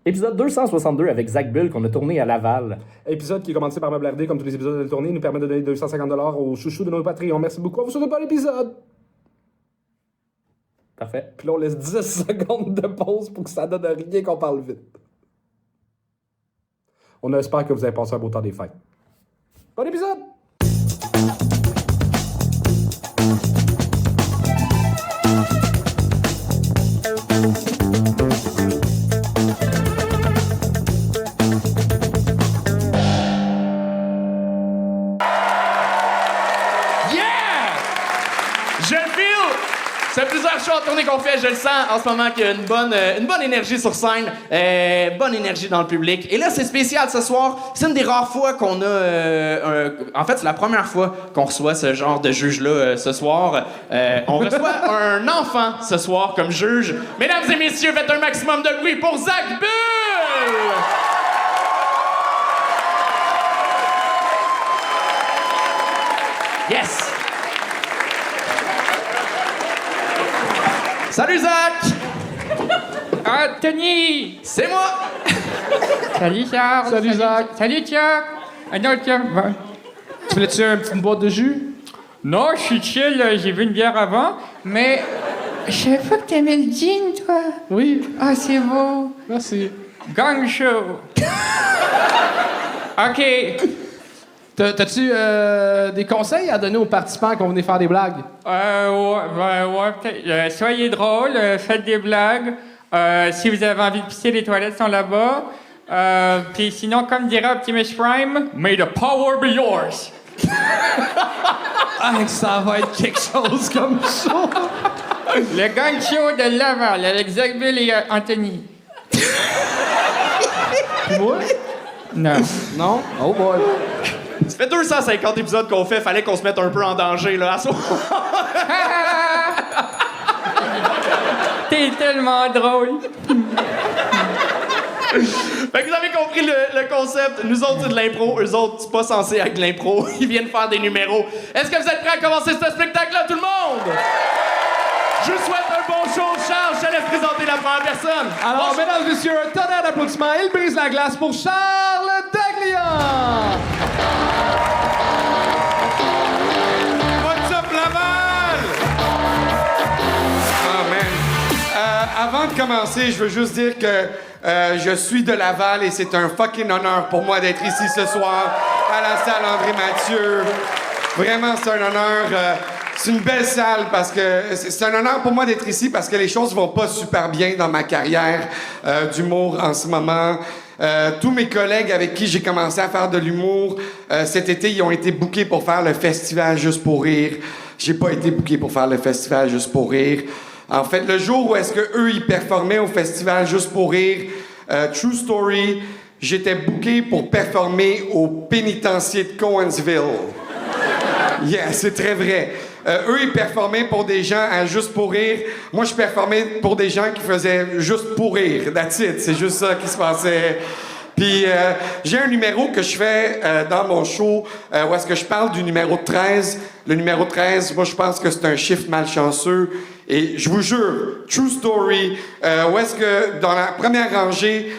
Épisode 262 avec Zach Bull qu'on a tourné à Laval. Épisode qui est commencé par Meuble RD, comme tous les épisodes de la tournée, nous permet de donner 250$ aux chouchous de nos Patreons. Merci beaucoup. On vous souhaite un bon épisode. Parfait. Puis là, on laisse 10 secondes de pause pour que ça donne rien qu'on parle vite. On espère que vous avez passé un beau temps des fêtes. Bon épisode! Ça fait plusieurs shows à tourner qu'on fait, je le sens en ce moment qu'il y a une bonne énergie sur scène, bonne énergie dans le public. Et là, c'est spécial ce soir. C'est une des rares fois qu'on a... en fait, c'est la première fois qu'on reçoit ce genre de juge-là ce soir. On reçoit un enfant ce soir comme juge. Mesdames et messieurs, faites un maximum de bruit pour Zach Bull! Yes! Salut Zach! Anthony! C'est moi! Salut Charles! Salut, Zach. Salut Chuck! Ah non, Chuck, va. Tu voulais-tu une petite boîte de jus? Non, je suis chill, j'ai vu une bière avant, mais je savais pas que t'aimais le gin, toi. Oui, Ah, c'est beau. merci. Gang show. OK. T'as-tu des conseils à donner aux participants qu'on venait faire des blagues? Ouais, peut-être. Soyez drôles, faites des blagues. Si vous avez envie de pisser, les toilettes sont là-bas. Puis sinon, comme dirait Optimus Prime, may the power be yours. Ah, ça va être quelque chose comme ça! Le gang show de Laval avec Zach Bull et Anthony. Moi? Non. Non? Oh boy! Ça fait 250 épisodes qu'on fait, fallait qu'on se mette un peu en danger, là, à soir. T'es tellement drôle. Fait que vous avez compris le concept. Nous autres, c'est de l'impro. Eux autres, c'est pas censé être de l'impro. Ils viennent faire des numéros. Est-ce que vous êtes prêts à commencer ce spectacle-là, tout le monde? Je vous souhaite un bon show. Charles, je te laisse présenter la première personne. Alors, Bonjour. mesdames et messieurs, un tonnerre d'applaudissements. Il brise la glace pour Charles Daglia! What's up, Laval? Oh, man. Avant de commencer, je veux juste dire que je suis de Laval et c'est un fucking honneur pour moi d'être ici ce soir à la salle André Mathieu. Vraiment, c'est un honneur. C'est une belle salle parce que c'est un honneur pour moi d'être ici parce que les choses vont pas super bien dans ma carrière d'humour en ce moment. Tous mes collègues avec qui j'ai commencé à faire de l'humour cet été, ils ont été bookés pour faire le festival Juste pour rire. J'ai pas été booké pour faire le festival Juste pour rire. En fait, le jour où est-ce que eux ils performaient au festival Juste pour rire, True Story, j'étais booké pour performer au pénitencier de Cowansville. Yeah, c'est très vrai. Eux, ils performaient pour des gens à Juste pour rire. Moi, je performais pour des gens qui faisaient Juste pour rire. That's it. C'est juste ça qui se passait. Puis, j'ai un numéro que je fais dans mon show où est-ce que je parle du numéro 13. Le numéro 13, moi, je pense que c'est un chiffre malchanceux. Et je vous jure, true story, où est-ce que dans la première rangée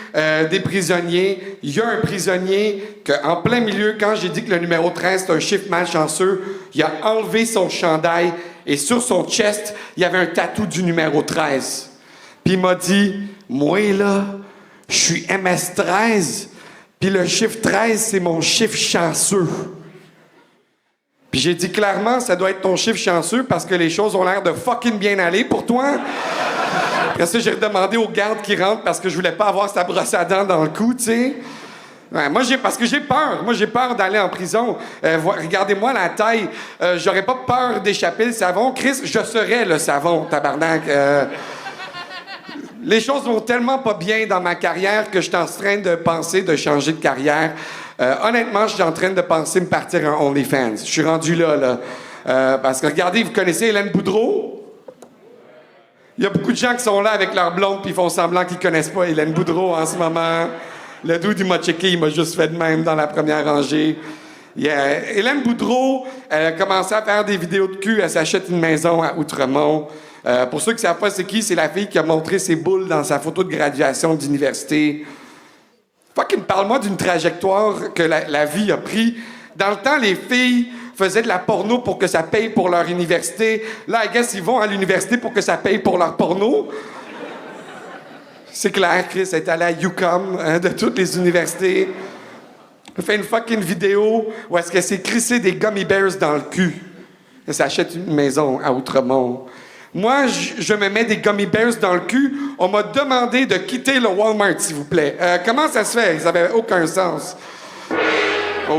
des prisonniers, il y a un prisonnier qu'en plein milieu, quand j'ai dit que le numéro 13 c'est un chiffre malchanceux, il a enlevé son chandail et sur son chest, il y avait un tatou du numéro 13. Puis il m'a dit, moi là, je suis MS13, puis le chiffre 13 c'est mon chiffre chanceux. Puis j'ai dit clairement, ça doit être ton chiffre chanceux parce que les choses ont l'air de fucking bien aller pour toi. Après ça, j'ai redemandé aux gardes qui rentrent parce que je voulais pas avoir sa brosse à dents dans le cou, tu sais. Ouais, parce que j'ai peur. Moi, j'ai peur d'aller en prison. Regardez-moi la taille. J'aurais pas peur d'échapper le savon. Chris, je serais le savon, tabarnak. Les choses vont tellement pas bien dans ma carrière que je suis en train de penser de changer de carrière. Honnêtement, je suis en train de penser me partir en OnlyFans. Je suis rendu là. Parce que, regardez, vous connaissez Hélène Boudreau? Il y a beaucoup de gens qui sont là avec leur blonde puis ils font semblant qu'ils connaissent pas Hélène Boudreau en ce moment. Le dude, il m'a checké, il m'a juste fait de même dans la première rangée. Yeah. Hélène Boudreau, elle a commencé à faire des vidéos de cul. Elle s'achète une maison à Outremont. Pour ceux qui ne savent pas c'est qui, c'est la fille qui a montré ses boules dans sa photo de graduation d'université. Fucking parle-moi d'une trajectoire que la vie a pris. Dans le temps, les filles faisaient de la porno pour que ça paye pour leur université. Là, I guess, ils vont à l'université pour que ça paye pour leur porno. C'est clair, Chris est allé à UQAM, de toutes les universités. Elle fait une fucking vidéo où est-ce qu'elle s'est crissé des gummy bears dans le cul. Elle s'achète une maison à Outremont. Moi, je me mets des gummy bears dans le cul. On m'a demandé de quitter le Walmart, s'il vous plaît. Comment ça se fait? Ça n'avait aucun sens. Oh.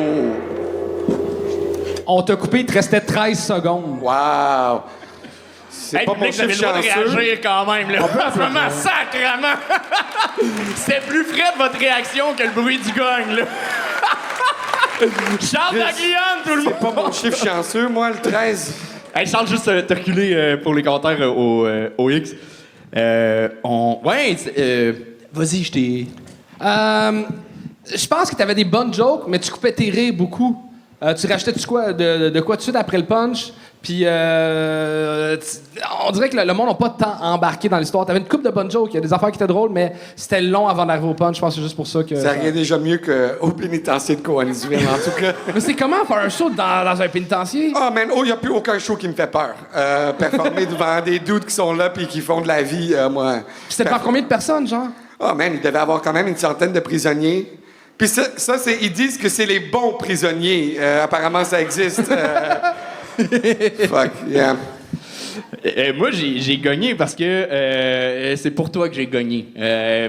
On t'a coupé, il te restait 13 secondes. Wow. C'est pas mon chiffre chanceux. Réagir quand même, là. En ce moment, sacrément! C'était plus frais de votre réaction que le bruit du gong, là. Charles Daglione, tout le monde! C'est pas mon chiffre chanceux, moi, le 13. Hey, Charles, juste te reculer pour les commentaires au X. Vas-y, je t'ai... Je pense que t'avais des bonnes jokes, mais tu coupais tes rires beaucoup. Tu rachetais de quoi tout de suite après le punch, puis on dirait que le monde n'a pas tant embarqué dans l'histoire. T'avais une couple de bonnes jokes, il y a des affaires qui étaient drôles, mais c'était long avant d'arriver au punch. Je pense que c'est juste pour ça que... Ça rien déjà mieux qu'au pénitencier de Coanisville, en tout cas. Mais c'est comment faire un show dans un pénitencier? Oh man, il n'y a plus aucun show qui me fait peur. Performer devant des dudes qui sont là puis qui font de la vie, moi... Puis c'était par combien de personnes, genre? Oh man, il devait avoir quand même une centaine de prisonniers. Puis ça ils disent que c'est les bons prisonniers. Apparemment, ça existe. Fuck, yeah. Moi, j'ai gagné parce que c'est pour toi que j'ai gagné.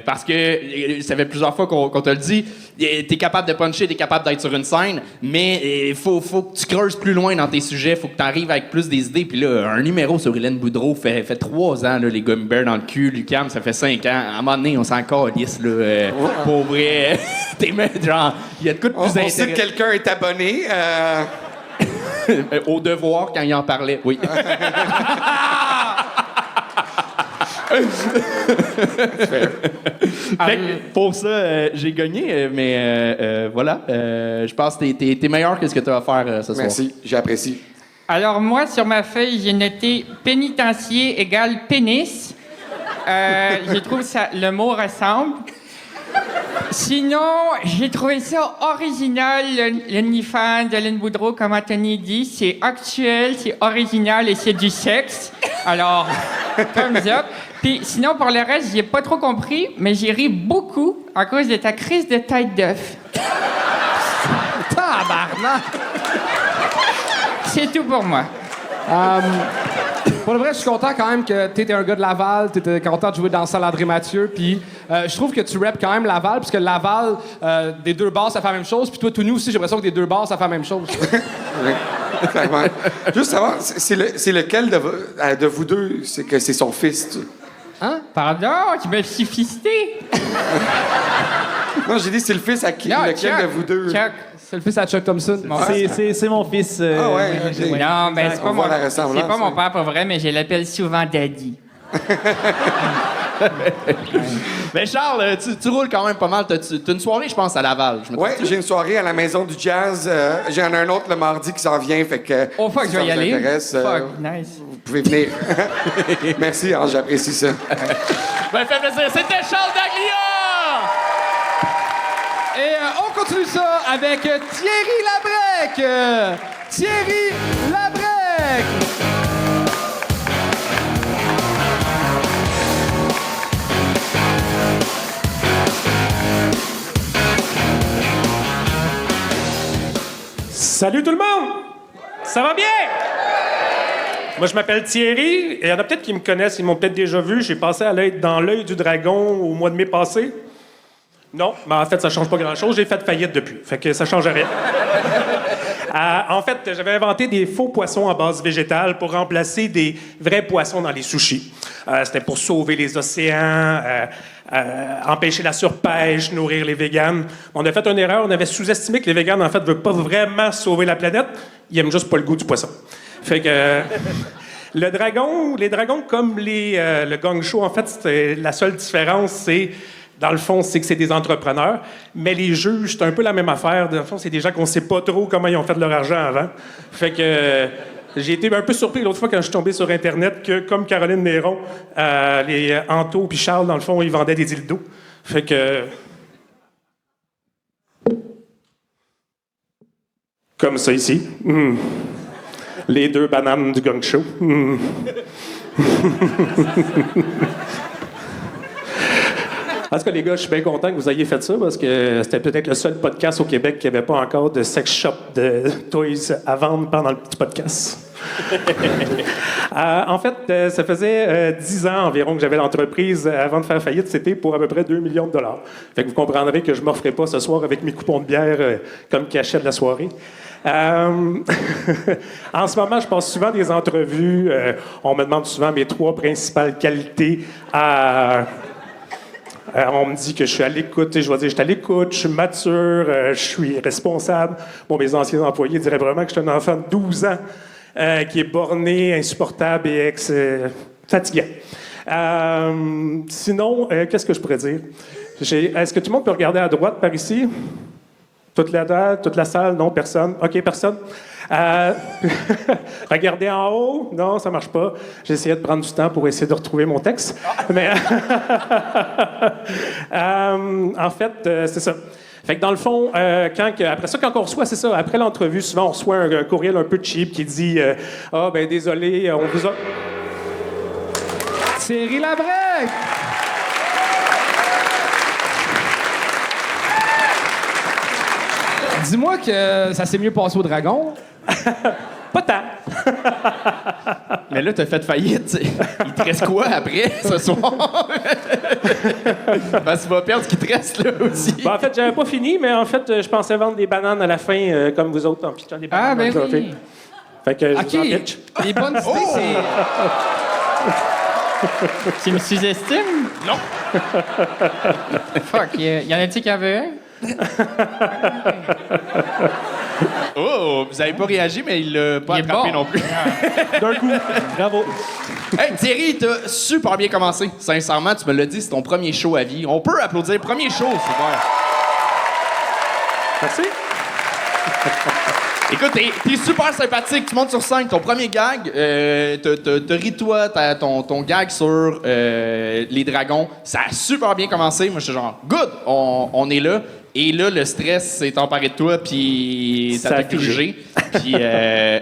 Parce que ça fait plusieurs fois qu'on te le dit, t'es capable de puncher, t'es capable d'être sur une scène, mais il faut que tu creuses plus loin dans tes sujets, faut que t'arrives avec plus des idées. Puis là, un numéro sur Hélène Boudreau fait 3 ans, là, les gummy bears dans le cul, Lucam, ça fait 5 ans. À un moment donné, on s'en calisse, là. Pour vrai. T'es genre, il y a de quoi de plus On sait que quelqu'un est abonné. Au Devoir, quand il en parlait, oui. Fait que pour ça, j'ai gagné, mais voilà. Je pense que t'es meilleur que ce que tu vas faire ce soir. Merci, j'apprécie. Alors moi, sur ma feuille, j'ai noté pénitencier égale pénis. Je trouve ça le mot ressemble. Sinon, j'ai trouvé ça original, l'OnlyFans d'Hélène Boudreau, comme Anthony dit. C'est actuel, c'est original et c'est du sexe. Alors, thumbs up. Puis sinon, pour le reste, j'ai pas trop compris, mais j'ai ri beaucoup à cause de ta crise de tête d'œuf. Tabarnak! C'est tout pour moi. Pour le vrai, je suis content quand même que t'étais un gars de Laval, t'étais content de jouer dans la salle André Mathieu, puis je trouve que tu rappes quand même Laval, puisque Laval, des deux bars, ça fait la même chose, puis toi, tout nu aussi, j'ai l'impression que des deux bars, ça fait la même chose. Oui, clairement. Juste savoir, c'est lequel de vous deux, c'est que c'est son fils, tu... Hein? Pardon, tu me suis fisté. Non, j'ai dit c'est le fils à qui, lequel Chuck, de vous deux? Chuck. C'est le fils à Chuck Thompson. C'est mon fils. Ah ouais, ok. Non, mais c'est pas, On voit la ressemblance, c'est pas mon hein. père pour vrai, mais je l'appelle souvent Daddy. Mais Charles, tu roules quand même pas mal. T'as une soirée, je pense, à Laval. Oui, j'ai une soirée à la Maison du Jazz. J'en ai un autre le mardi qui s'en vient, fait que... Oh fuck, si je vais y ça vous aller. intéresse, Fuck, nice. vous pouvez venir. Merci, hein, j'apprécie ça. Ben, fait plaisir. C'était Charles Daglia! Et on continue ça avec Thierry Labrec. Thierry Labrec. Salut tout le monde! Ça va bien? Moi, je m'appelle Thierry. Il y en a peut-être qui me connaissent, ils m'ont peut-être déjà vu. J'ai passé dans l'œil du dragon au mois de mai passé. Non, mais en fait, ça change pas grand-chose. J'ai fait faillite depuis. Fait que ça change rien. En fait, j'avais inventé des faux poissons à base végétale pour remplacer des vrais poissons dans les sushis. C'était pour sauver les océans, empêcher la surpêche, nourrir les véganes. On a fait une erreur. On avait sous-estimé que les véganes, en fait, ne veulent pas vraiment sauver la planète. Ils aiment juste pas le goût du poisson. Fait que... les dragons, comme le gong show, en fait, la seule différence, c'est... Dans le fond, c'est que c'est des entrepreneurs, mais les juges, c'est un peu la même affaire. Dans le fond, c'est des gens qu'on ne sait pas trop comment ils ont fait de leur argent avant. Fait que J'ai été un peu surpris l'autre fois quand je suis tombé sur Internet que, comme Caroline Néron, les Anto puis Charles, dans le fond, ils vendaient des dildos. Fait que... Comme ça ici. Les 2 bananes du Gang Show. En tout cas, les gars, je suis bien content que vous ayez fait ça parce que c'était peut-être le seul podcast au Québec qui n'avait pas encore de sex shop de toys à vendre pendant le petit podcast. En fait, ça faisait 10 ans environ que j'avais l'entreprise avant de faire faillite. C'était pour à peu près 2 millions de dollars. Fait que vous comprendrez que je ne m'offrais pas ce soir avec mes coupons de bière comme cachet de la soirée. En ce moment, je passe souvent des entrevues. On me demande souvent mes 3 principales qualités on me dit que je suis à l'écoute, et je vais dire je suis à l'écoute, je suis mature, je suis responsable. Bon, mes anciens employés diraient vraiment que je suis un enfant de 12 ans qui est borné, insupportable et fatigant. Sinon, qu'est-ce que je pourrais dire? Est-ce que tout le monde peut regarder à droite par ici? Toute la salle? Non, personne. OK, personne. Regardez en haut. Non, ça marche pas. J'ai essayé de prendre du temps pour essayer de retrouver mon texte. Mais en fait, c'est ça. Fait que dans le fond, après ça, quand on reçoit, c'est ça, après l'entrevue, souvent on reçoit un courriel un peu cheap qui dit « Ah, ben désolé, on vous a... » Thierry Labrec! Dis-moi que ça s'est mieux passé au Dragon. Pas tant. Mais là, t'as fait faillite. Il te reste quoi après, ce soir? Parce que tu vas perdre ce qui te reste, là, aussi. En fait, j'avais pas fini, mais en fait, je pensais vendre des bananes à la fin, comme vous autres, en pitchant des bananes. Ah, ben dans le oui. Fait que je OK. vous en pitch. Les bonnes idées, c'est... Tu me sous-estimes? Non. Fuck, y en a-tu qui en veut un? Oh, vous avez pas réagi, mais il l'a pas Il est attrapé bon. non plus. D'un coup. Bravo. Hey, Thierry, t'as super bien commencé. Sincèrement, tu me l'as dit, c'est ton premier show à vie. On peut applaudir. Premier show, c'est bon. Merci. Écoute, t'es super sympathique. Tu montes sur scène, ton premier gag, t'as ri toi, ton gag sur les dragons. Ça a super bien commencé. Moi, j'étais genre, good, on est là. Et là, le stress s'est emparé de toi, puis Ça ça a t'a figé. Puis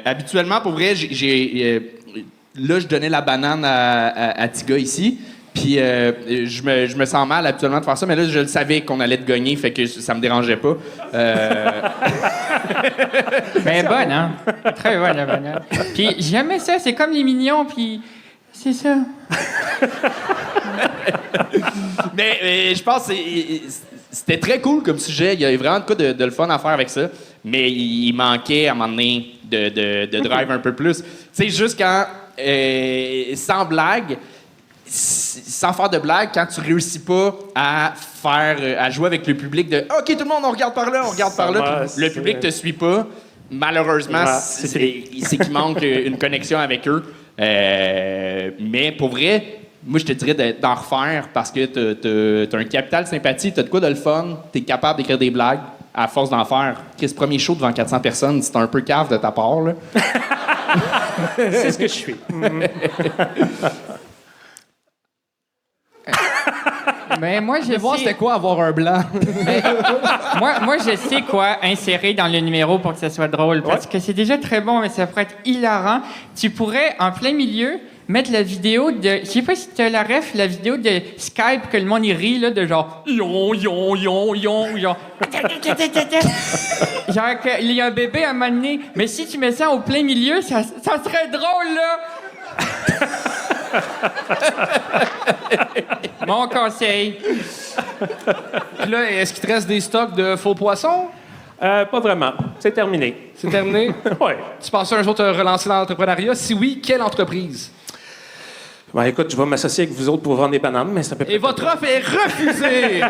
habituellement, pour vrai, là, je donnais la banane à Tiga ici. Puis je me sens mal habituellement de faire ça, mais là, je le savais qu'on allait te gagner, fait que ça me dérangeait pas. Ben bonne, hein? Très bonne, la banane. Puis j'aimais ça, c'est comme les mignons, puis c'est ça. Mais je pense que c'était très cool comme sujet. Il y avait vraiment de quoi de le fun à faire avec ça. Mais il manquait à un moment donné de drive un peu plus. Tu sais, juste quand, sans blague, sans faire de blague, quand tu réussis pas à jouer avec le public de OK, tout le monde, on regarde par là, on regarde par là. Puis le public te suit pas. Malheureusement, c'est qu'il manque une connexion avec eux. Mais pour vrai, moi, je te dirais d'en refaire parce que t'as un capital sympathie, t'as de quoi de le fun, t'es capable d'écrire des blagues à force d'en faire. Chris, premier show devant 400 personnes, c'est un peu cave de ta part, là. C'est ce que je suis. Mais moi, je Je vais voir sais... c'était quoi avoir un blanc. moi, je sais quoi insérer dans le numéro pour que ça soit drôle. Parce que c'est déjà très bon, mais ça pourrait être hilarant. Tu pourrais, en plein milieu, mettre la vidéo de... Je sais pas si tu as la ref, la vidéo de Skype que le monde y rit, là, de genre... Yon, yon, yon, yon, yon. Genre qu'il y a un bébé à un moment donné. Mais si tu mets ça au plein milieu, ça serait drôle, là! Mon conseil. Puis là, est-ce qu'il te reste des stocks de faux poissons? Pas vraiment. C'est terminé. C'est terminé? Ouais. Tu penses un jour te relancer dans l'entrepreneuriat? Si oui, quelle entreprise? Ben, écoute, je vais m'associer avec vous autres pour vendre des bananes, mais ça peut pas. Et votre offre est refusée!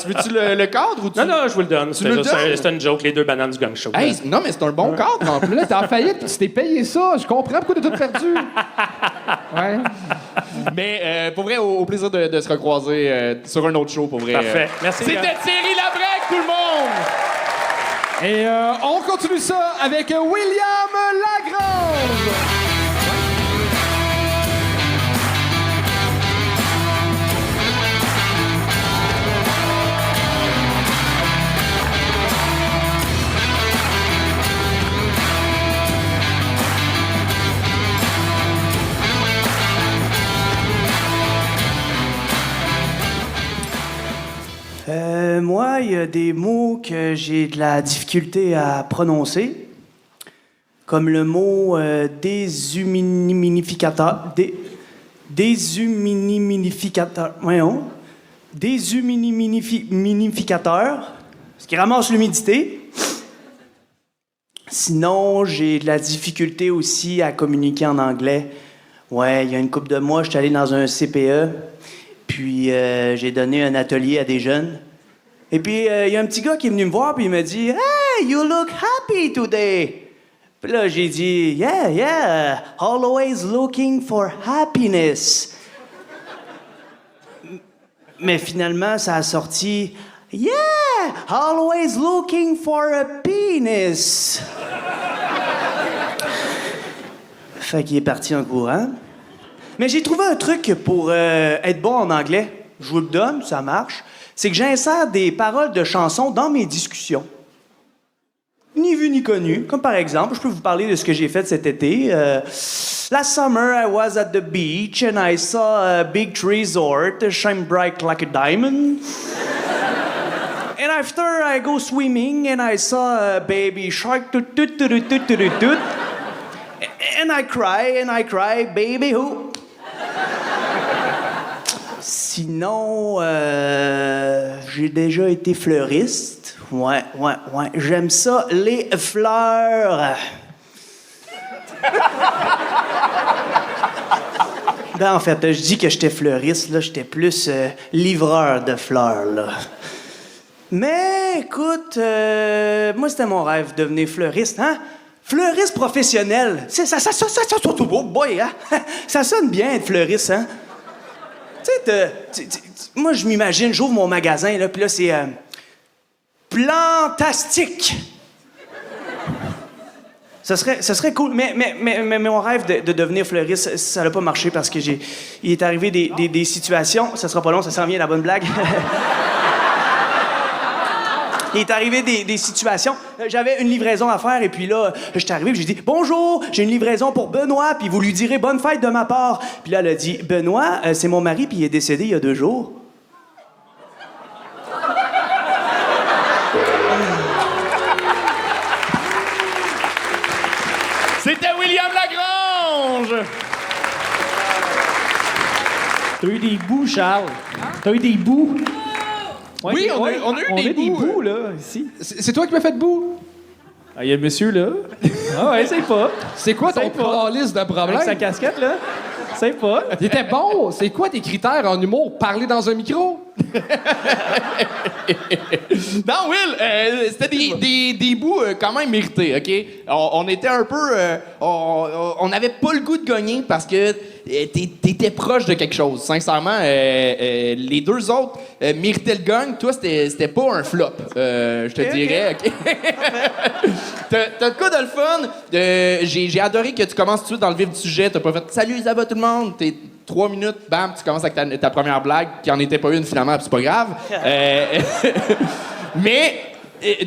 Tu veux-tu le cadre ou tu... Non, je vous le donne. Tu me le donnes? C'était une joke, les 2 bananes du Gang Show. Hey, non, mais c'est un bon cadre, en plus. Là, t'es en faillite puis tu t'es payé ça. Je comprends pourquoi t'as tout perdu. Ouais. Mais pour vrai, au plaisir de se recroiser sur un autre show, pour vrai. Parfait. Merci. C'était Thierry Labrec, tout le monde! Et on continue ça avec William Lagrange. Moi, il y a des mots que j'ai de la difficulté à prononcer, comme le mot déshuminificateur. Déshuminificateur. Voyons. Déshuminificateur, ce qui ramasse l'humidité. Sinon, j'ai de la difficulté aussi à communiquer en anglais. Ouais, il y a une couple de mois, je suis allé dans un CPE, puis j'ai donné un atelier à des jeunes. Et puis, il y a un petit gars qui est venu me voir, puis il m'a dit « Hey, you look happy today! » Puis là, j'ai dit « Yeah, always looking for happiness. » Mais finalement, ça a sorti « Yeah, always looking for a penis. » Fait qu'il est parti en courant. Mais j'ai trouvé un truc pour être bon en anglais. Je vous le donne, ça marche. C'est que j'insère des paroles de chansons dans mes discussions. Ni vu ni connu. Comme par exemple, je peux vous parler de ce que j'ai fait cet été. Last summer, I was at the beach and I saw a big resort shine bright like a diamond. And after I go swimming and I saw a baby shark toot toot toot toot toot toot. And I cry, baby who? Sinon, j'ai déjà été fleuriste. Ouais. J'aime ça, les fleurs. Ben, en fait, je dis que j'étais fleuriste, là, j'étais plus livreur de fleurs, là. Mais, écoute, moi, c'était mon rêve, devenir fleuriste, hein? Fleuriste professionnel. Ça oh boy, hein? Ça sonne bien, être fleuriste, hein? Tu sais, moi, je m'imagine, j'ouvre mon magasin, là, puis là, c'est plantastique. Ça serait cool, mais mon rêve de devenir fleuriste, ça n'a pas marché parce que il est arrivé des situations. Ça sera pas long, ça s'en vient, la bonne blague. Il est arrivé des situations. J'avais une livraison à faire et puis là, j'étais arrivé et j'ai dit « Bonjour, j'ai une livraison pour Benoît, puis vous lui direz bonne fête de ma part. » Puis là, elle a dit « Benoît, c'est mon mari, puis il est décédé il y a 2 jours. » C'était William Lagrange! T'as eu des bouts, Charles. T'as eu des bouts. Ouais, Oui, on a eu des bouts, là, ici. C'est toi qui m'as fait debout? Ah, il y a le monsieur, là. Ah ouais, c'est pas. C'est quoi ton liste de problèmes? Avec sa casquette, là. C'est pas. T'étais bon! C'est quoi tes critères en humour? Parler dans un micro? Non, Will, c'était des bouts quand même mérités, OK? On était un peu... on n'avait pas le goût de gagner parce que t'étais proche de quelque chose. Sincèrement, les 2 autres méritaient le gagne. Toi, c'était pas un flop, je te dirais, OK? T'as le coup de le fun. J'ai adoré que tu commences tout de suite dans le vif du sujet. T'as pas fait « Salut, ça va tout le monde? » T'es 3 minutes, bam, tu commences avec ta première blague, qui en était pas une finalement, puis c'est pas grave. Mais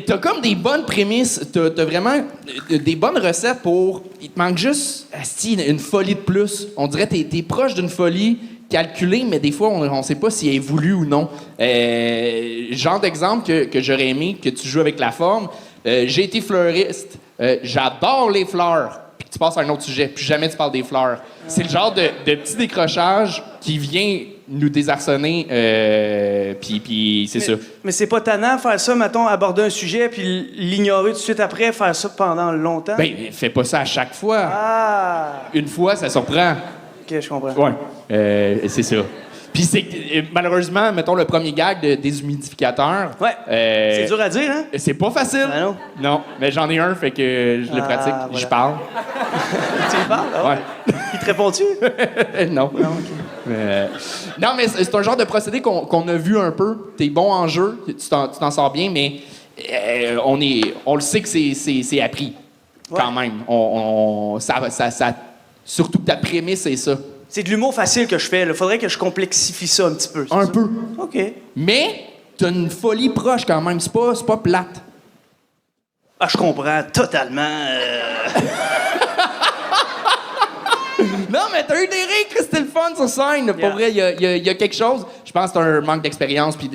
t'as comme des bonnes prémices, t'as vraiment des bonnes recettes pour... Il te manque juste, une folie de plus. On dirait que t'es proche d'une folie calculée, mais des fois, on sait pas si elle est voulue ou non. Genre d'exemple que j'aurais aimé que tu joues avec la forme. J'ai été fleuriste. J'adore les fleurs. Puis tu passes à un autre sujet. Puis jamais tu parles des fleurs. C'est le genre de petit décrochage qui vient nous désarçonner. Puis c'est ça. Mais c'est pas tannant faire ça, mettons, aborder un sujet puis l'ignorer tout de suite après, faire ça pendant longtemps? Ben, fais pas ça à chaque fois. Ah! Une fois, ça surprend. OK, je comprends. Ouais. C'est ça. Puis c'est malheureusement, mettons le premier gag de déshumidificateur. Ouais. C'est dur à dire, hein? C'est pas facile. Ben non. Non, mais j'en ai un, fait que je le pratique. Voilà. Je parle. Tu lui parles? Ah Ouais. Il te répond-tu? Non. Non, mais c'est un genre de procédé qu'on a vu un peu. T'es bon en jeu, tu t'en sors bien, mais on le sait que c'est appris, quand même. Surtout que ta prémisse, c'est ça. C'est de l'humour facile que je fais. Il faudrait que je complexifie ça un petit peu. Un ça? peu. OK. Mais t'as une folie proche, quand même. C'est pas plate. Ah, je comprends totalement. Non, mais t'as eu des rires, que c'était le fun sur scène. Pour vrai, il y a quelque chose. Je pense que t'as un manque d'expérience, puis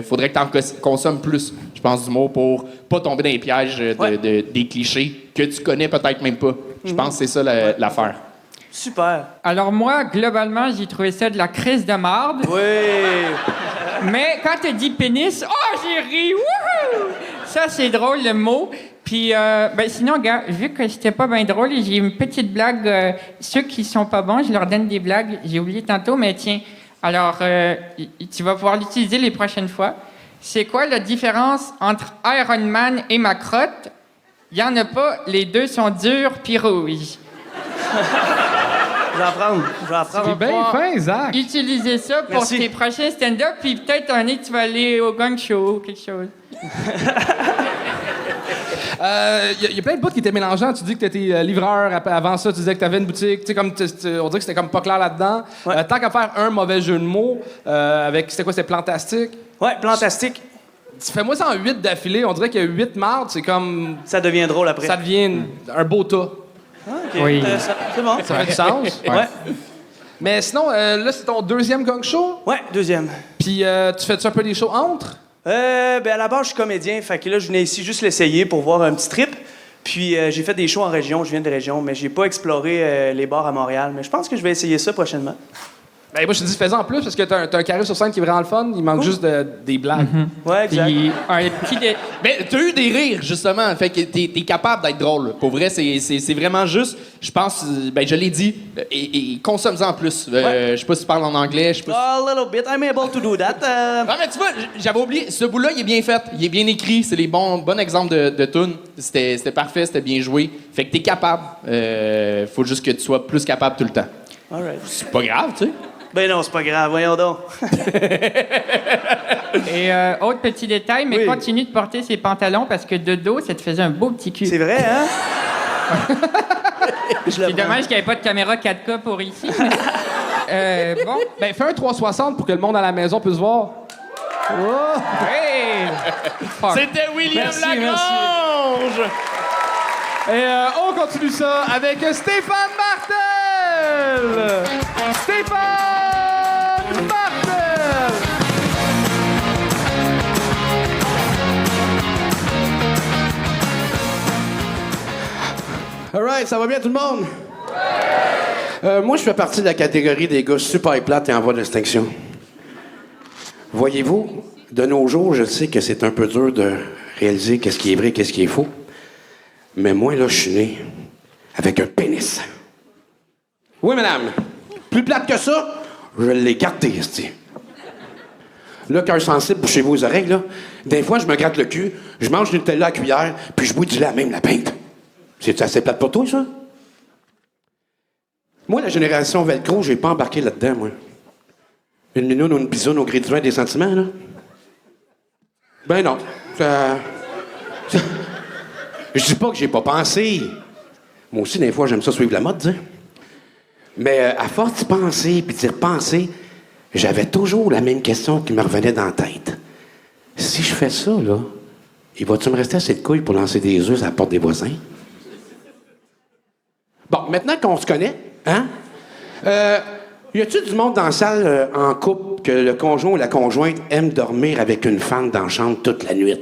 faudrait que t'en consommes plus, je pense, d'humour pour pas tomber dans les pièges des clichés que tu connais peut-être même pas. Je pense que c'est ça l'affaire. Super. Alors moi, globalement, j'ai trouvé ça de la crise de marde. Oui. Mais quand t'as dit pénis, oh, j'ai ri. Wouhou! Ça, c'est drôle, le mot. Puis, sinon, gars, vu que c'était pas bien drôle, j'ai une petite blague. Ceux qui sont pas bons, je leur donne des blagues. J'ai oublié tantôt, mais tiens. Alors, tu vas pouvoir l'utiliser les prochaines fois. C'est quoi la différence entre Iron Man et ma crotte? Il y en a pas, les deux sont durs puis rouges. Je vais apprendre. C'est bien fin, Zach. Utiliser ça pour Merci. tes prochains stand-up, puis peut-être un nez, tu vas aller au gang show ou quelque chose. Il y a plein de bouts qui étaient mélangeants. Tu dis que tu étais livreur. Avant ça, tu disais que tu avais une boutique. Tu sais, on dirait que c'était comme pas clair là-dedans. Ouais. Tant qu'à faire un mauvais jeu de mots, avec. C'était quoi? C'était Plantastique? Ouais, Plantastique. Fais-moi ça en 8 d'affilée. On dirait qu'il y a 8 mardes. C'est comme. Ça devient drôle après. Ça devient un beau tas. Ah, OK. Oui. C'est bon. Ça fait du sens. Ouais. Mais sinon, là, c'est ton deuxième gang show. Ouais, deuxième. Puis, tu fais-tu un peu des shows entre? À la base, je suis comédien. Fait que là, je venais ici juste l'essayer pour voir un petit trip. Puis, j'ai fait des shows en région. Je viens de région, mais j'ai pas exploré les bars à Montréal. Mais je pense que je vais essayer ça prochainement. Ben, moi, je te dis, fais-en en plus parce que t'as un charisme sur scène qui est vraiment le fun. Il manque juste des blagues. Ouais, exact. Puis, un petit... Mais t'as eu des rires, justement. Fait que t'es capable d'être drôle. Pour vrai, c'est vraiment juste. Je pense, je l'ai dit, et consomme-en plus. Je sais pas si tu parles en anglais, je sais pas A little bit. I'm able to do that. Non, mais tu vois, j'avais oublié, ce bout-là, il est bien fait. Il est bien écrit. C'est les bons exemples de tunes. C'était parfait, c'était bien joué. Fait que t'es capable. Faut juste que tu sois plus capable tout le temps. All right. C'est pas grave, tu sais. Ben non, c'est pas grave. Voyons donc. Et autre petit détail, mais Oui. continue de porter ses pantalons parce que de dos, ça te faisait un beau petit cul. C'est vrai, hein? C'est dommage qu'il n'y avait pas de caméra 4K pour ici. mais, bon, Ben, fais un 360 pour que le monde à la maison puisse voir. Oh! hey! Fuck. C'était William Merci, Lagrange! Et on continue ça avec Stéphane Martel! Stéphane Martel! All right, ça va bien tout le monde? Moi, je fais partie de la catégorie des gars super plates et en voie d'extinction. Voyez-vous, de nos jours, je sais que c'est un peu dur de réaliser qu'est-ce qui est vrai et qu'est-ce qui est faux. Mais moi, là, je suis né avec un pénis. Oui, madame. Plus plate que ça, je l'ai gardé, esti. Là, cœur sensible, bouchez-vous aux oreilles, là. Des fois, je me gratte le cul, je mange une Nutella à la cuillère, puis je bois du lait à même la pinte. C'est assez plate pour toi, ça? Moi, la génération Velcro, j'ai pas embarqué là-dedans, moi. Une minoune ou une bisoune au gré du vin des sentiments, là? Ben non. Je dis pas que j'ai pas pensé. Moi aussi, des fois, j'aime ça suivre la mode, tu sais. Mais à force d'y penser puis d'y repenser, j'avais toujours la même question qui me revenait dans la tête. Si je fais ça, là, il va-tu me rester assez de couilles pour lancer des œufs à la porte des voisins? Bon, maintenant qu'on se connaît, hein? Y a-tu du monde dans la salle en couple que le conjoint ou la conjointe aime dormir avec une femme dans la chambre toute la nuit?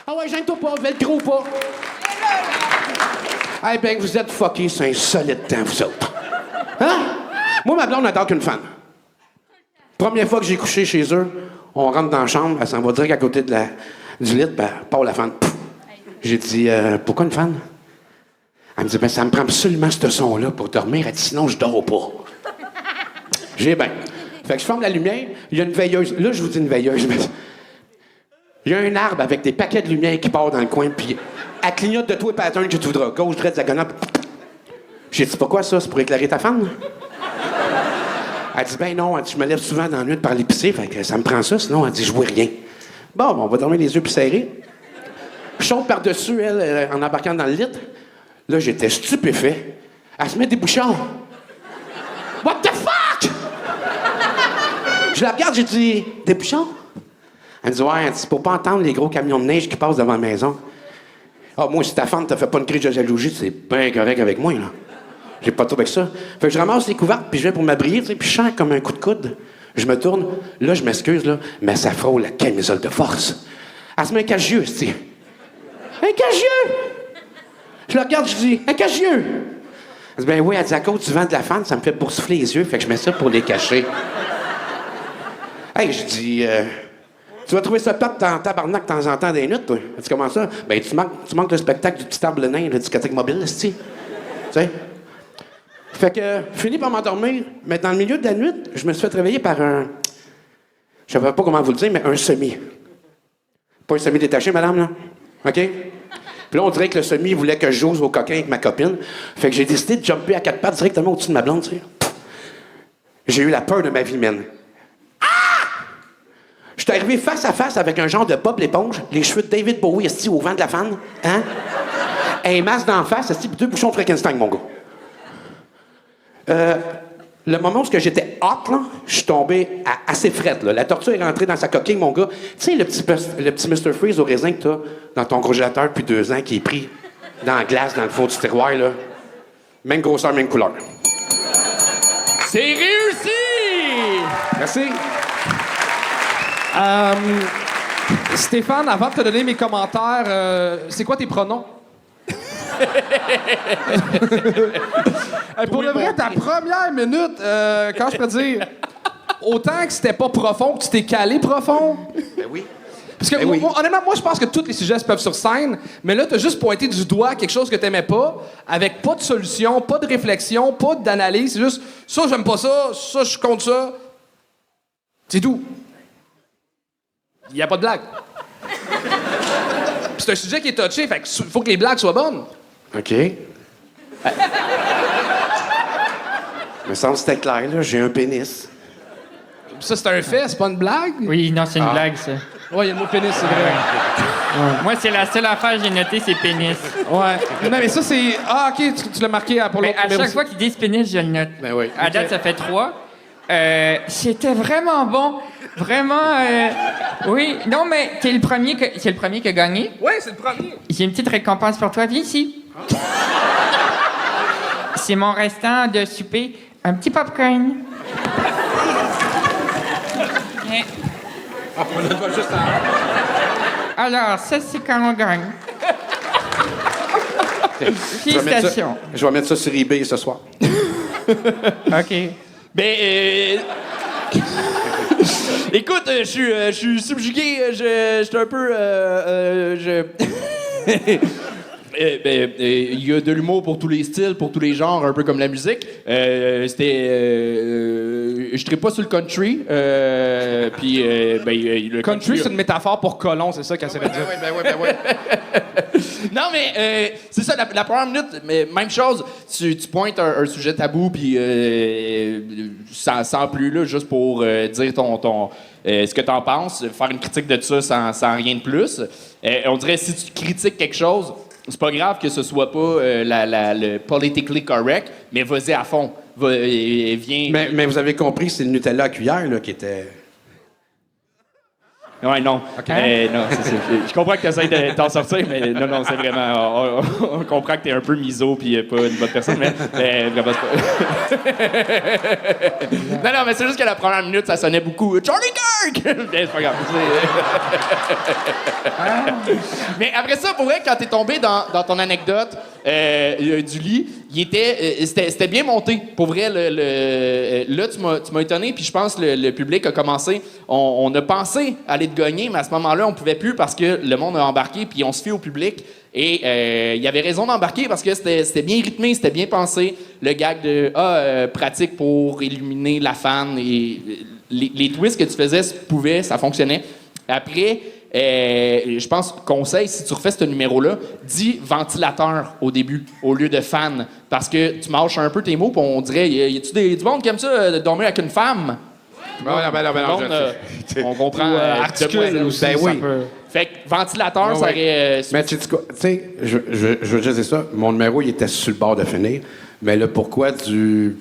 Ah ouais, gêne-toi pas, velcro pas. Eh ben, vous êtes fuckés, c'est un solide temps, vous autres. Hein? Moi, ma blonde n'adore qu'une femme. Première fois que j'ai couché chez eux, on rentre dans la chambre, elle s'en va direct à côté du lit, ben, part la femme. J'ai dit, pourquoi une femme? Elle me dit, ben, ça me prend absolument ce son-là pour dormir. Elle dit, sinon, je dors pas. J'ai bien. Fait que je ferme la lumière, il y a une veilleuse. Là, je vous dis une veilleuse, mais. Il y a un arbre avec des paquets de lumière qui part dans le coin, puis elle clignote de tous les patterns que tu voudras. Gauche, droite, diagonale. J'ai dit, pourquoi ça? C'est pour éclairer ta femme? Elle dit, ben non, elle dit, je me lève souvent dans la nuit par l'épicer, fait que ça me prend ça, sinon, elle dit, je vois rien. Bon, on va dormir les yeux plus serrés. Je saute par-dessus, elle, en embarquant dans le lit. Là, j'étais stupéfait. Elle se met des bouchons. What the fuck? Je la regarde, j'ai dit, des bouchons? Elle me dit, ouais, c'est pour pas entendre les gros camions de neige qui passent devant la maison. Ah, moi, si ta femme te fait pas une crise de jalousie, c'est bien correct avec moi, là. J'ai pas trop avec ça. Fait que je ramasse les couvertes, puis je vais pour m'abrier, tu sais, puis je sens comme un coup de coude. Je me tourne, là, je m'excuse, là, mais ça frôle la camisole de force. Elle se met un cache-yeux, tu sais. Un cache-yeux! Je la regarde, je dis, un cache-yeux! Elle dit, ben oui, elle dit, à cause du vent de la fan, ça me fait boursoufler les yeux, fait que je mets ça pour les cacher. Hey, je dis, tu vas trouver ça plate en tabarnak de temps en temps des nuits, toi. Elle dit, comment ça? Ben, tu manques le spectacle du petit table nain, la discothèque mobile, tu sais. Fait que, fini par m'endormir, mais dans le milieu de la nuit, je me suis fait réveiller par un. Je savais pas comment vous le dire, mais un semi. Pas un semi détaché, madame, là? OK? Puis là, on dirait que le semi voulait que je joue au coquin avec ma copine. Fait que j'ai décidé de jumper à 4 pattes directement au-dessus de ma blonde, tu sais. J'ai eu la peur de ma vie, man. Je suis arrivé face à face avec un genre de Bob l'éponge, les cheveux de David Bowie, esti, au vent de la fan. Hein? Un masque d'en face, esti, puis 2 bouchons de Frankenstein, mon gars. Le moment où j'étais hot, là, je suis tombé assez frette, là. La tortue est rentrée dans sa coquille, mon gars. Tu sais, le petit Mr. Freeze au raisin que t'as dans ton congélateur depuis 2 ans, qui est pris dans la glace, dans le fond du tiroir, là. Même grosseur, même couleur. C'est réussi! Merci. Stéphane, avant de te donner mes commentaires, c'est quoi tes pronoms? Pour le vrai, ta première minute, quand je peux dire, autant que c'était pas profond, que tu t'es calé profond. Ben oui. Parce que, honnêtement, moi, je pense que tous les sujets se peuvent sur scène, mais là, t'as juste pointé du doigt quelque chose que t'aimais pas, avec pas de solution, pas de réflexion, pas d'analyse. C'est juste, ça, j'aime pas ça, ça, je compte ça. C'est tout. Il y a pas de blague. Puis c'est un sujet qui est touché, fait qu'il faut que les blagues soient bonnes. OK. Me semble que c'était clair, là. J'ai un pénis. Ça, c'est un fait, c'est pas une blague? Oui, non, c'est une blague, ça. Ouais, il y a le mot pénis, c'est vrai. Moi, c'est la seule affaire que j'ai notée, c'est pénis. Ouais. Non, mais ça, c'est... Ah, OK, tu l'as marqué pour l'autre À numéro. chaque fois qu'ils disent pénis, je le note. Ben oui. À date, ça fait 3. C'était vraiment bon. Vraiment, oui. Non, mais c'est le premier qui a gagné. Oui, c'est le premier. J'ai une petite récompense pour toi. Viens ici. C'est mon restant de souper. Un petit popcorn. Alors, ça, c'est quand on gagne. Félicitations. Je vais mettre ça sur eBay ce soir. OK. Ben, écoute, je suis subjugué, je suis un peu, il y a de l'humour pour tous les styles, pour tous les genres, un peu comme la musique. Je serais pas sur le country, puis le Country, c'est une métaphore pour colon, c'est ça qu'elle s'est dit. Ben oui. Non, mais c'est ça, la première minute, mais même chose, tu pointes un sujet tabou, puis sans plus, là, juste pour dire ce que t'en penses, faire une critique de ça sans rien de plus. On dirait, si tu critiques quelque chose, c'est pas grave que ce soit pas le politically correct, mais vas-y à fond. Viens... Mais vous avez compris, c'est le Nutella à cuillère, là, qui était... Ouais, non. Non, je comprends que tu essaies de t'en sortir, mais non, c'est vraiment... On comprend que t'es un peu miso puis pas une bonne personne, mais vraiment, c'est pas... non, mais c'est juste que la première minute, ça sonnait beaucoup « Charlie Kirk! » Mais c'est pas grave. Mais après ça, pour vrai, quand t'es tombé dans ton anecdote du lit, c'était bien monté. Pour vrai, là, tu m'as étonné, puis je pense que le public a commencé... On a pensé aller te gagner, mais à ce moment-là, on pouvait plus parce que le monde a embarqué, puis on se fie au public. Et il y avait raison d'embarquer parce que c'était bien rythmé, c'était bien pensé. Le gag de pratique pour éliminer la fan. Et les twists que tu faisais, ça fonctionnait. Après, je pense, conseil, si tu refais ce numéro-là, dis ventilateur au début, au lieu de fan. Parce que tu mâches un peu tes mots, puis on dirait, y a-tu du monde qui aime ça, de dormir avec une femme? Ben non, on comprend. Ou articule aussi, Ben ça oui. peut... Fait que ventilateur, Ouais, ça aurait... Mais tu sais quoi, tu sais, je veux juste dire ça. Mon numéro, il était sur le bord de finir. Mais le pourquoi du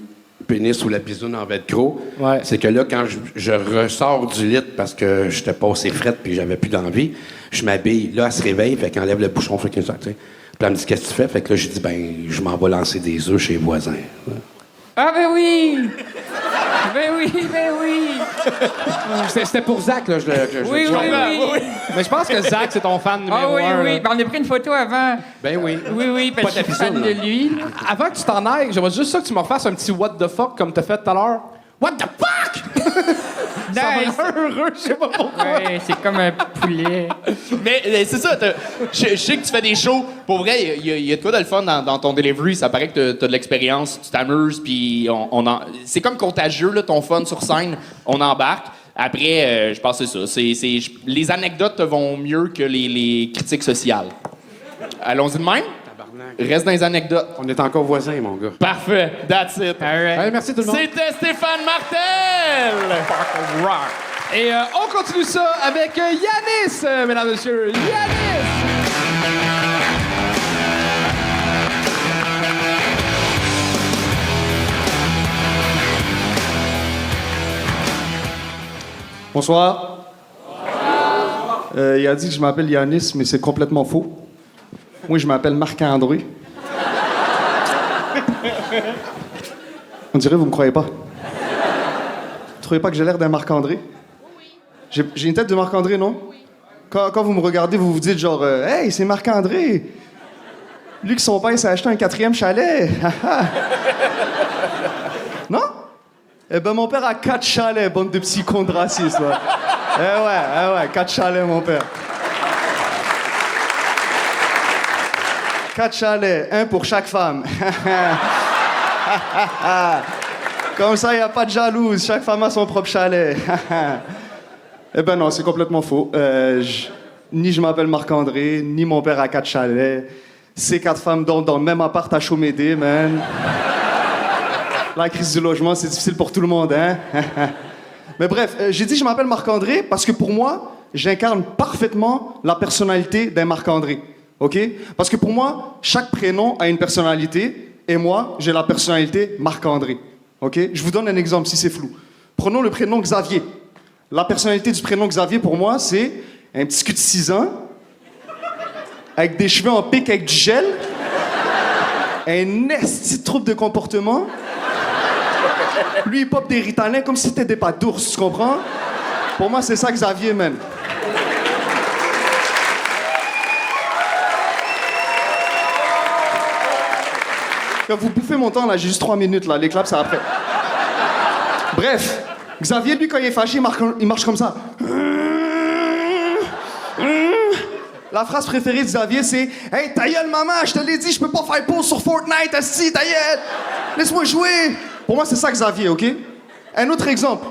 pénis ou la bisoune en velcro, c'est que là, quand je ressors du lit parce que j'étais passé frette puis j'avais plus d'envie, je m'habille. Là, elle se réveille, fait qu'elle enlève le bouchon, fait qu'elle, tu sais. Puis elle me dit, qu'est-ce que tu fais? Fait que là, j'ai dit, ben, je m'en vais lancer des œufs chez les voisins. Ah, ben oui! Ben oui! C'était pour Zach, là. Oui. Mais je pense que Zach, c'est ton fan numéro Ah oui, un. oui. là. Ben, on a pris une photo avant. Ben oui. Oui, parce que je suis fan de lui. Avant que tu t'en ailles, j'aimerais juste ça que tu me refasses un petit what the fuck comme t'as fait tout à l'heure. What the fuck? Ça m'a Nice. heureux, je sais pas pourquoi. Ouais, c'est comme un poulet. Mais c'est ça, je sais que tu fais des shows. Pour vrai, il y a de quoi de le fun dans ton delivery. Ça paraît que t'as de l'expérience, tu t'amuses, puis c'est comme contagieux, là, ton fun sur scène. On embarque. Après, je pense que c'est ça. Les anecdotes te vont mieux que les critiques sociales. Allons-y de même? Reste dans les anecdotes. On est encore voisins, mon gars. Parfait. That's it. All right. Hey, merci tout le monde. C'était Stéphane Martel! Et on continue ça avec Yanis, mesdames et messieurs. Yanis! Bonsoir. Il a dit que je m'appelle Yanis, mais c'est complètement faux. Moi, je m'appelle Marc-André. On dirait que vous me croyez pas. Vous trouvez pas que j'ai l'air d'un Marc-André? Oui. J'ai une tête de Marc-André, non? Oui. Quand vous me regardez, vous vous dites genre « Hey, c'est Marc-André! » Lui que son père s'est acheté un 4e chalet. Non? Eh ben, mon père a 4 chalets, bande de petits cons de racistes, là. Eh ouais, 4 chalets, mon père. 4 chalets, un pour chaque femme. Comme ça, il n'y a pas de jalouse. Chaque femme a son propre chalet. Eh ben non, c'est complètement faux. Ni je m'appelle Marc-André, ni mon père a 4 chalets. Ces 4 femmes dorment dans le même appart à Chaumédé, man. La crise du logement, c'est difficile pour tout le monde, hein? Mais bref, j'ai dit que je m'appelle Marc-André parce que pour moi, j'incarne parfaitement la personnalité d'un Marc-André. OK? Parce que pour moi, chaque prénom a une personnalité et moi, j'ai la personnalité Marc-André. OK? Je vous donne un exemple si c'est flou. Prenons le prénom Xavier. La personnalité du prénom Xavier, pour moi, c'est un petit cul de 6 ans avec des cheveux en pique avec du gel, un esti de trouble de comportement. Lui, il pop des ritalins comme si c'était des pâtes d'ours, tu comprends? Pour moi, c'est ça Xavier, man. Quand vous bouffez mon temps, là, j'ai juste 3 minutes, là. Les claps, c'est après. Bref, Xavier, lui, quand il est fâché, il marche comme ça. La phrase préférée de Xavier, c'est « Hey, ta gueule, maman, je te l'ai dit, je peux pas faire pause sur Fortnite, asti, ta gueule! Laisse-moi jouer! » Pour moi, c'est ça Xavier, OK? Un autre exemple,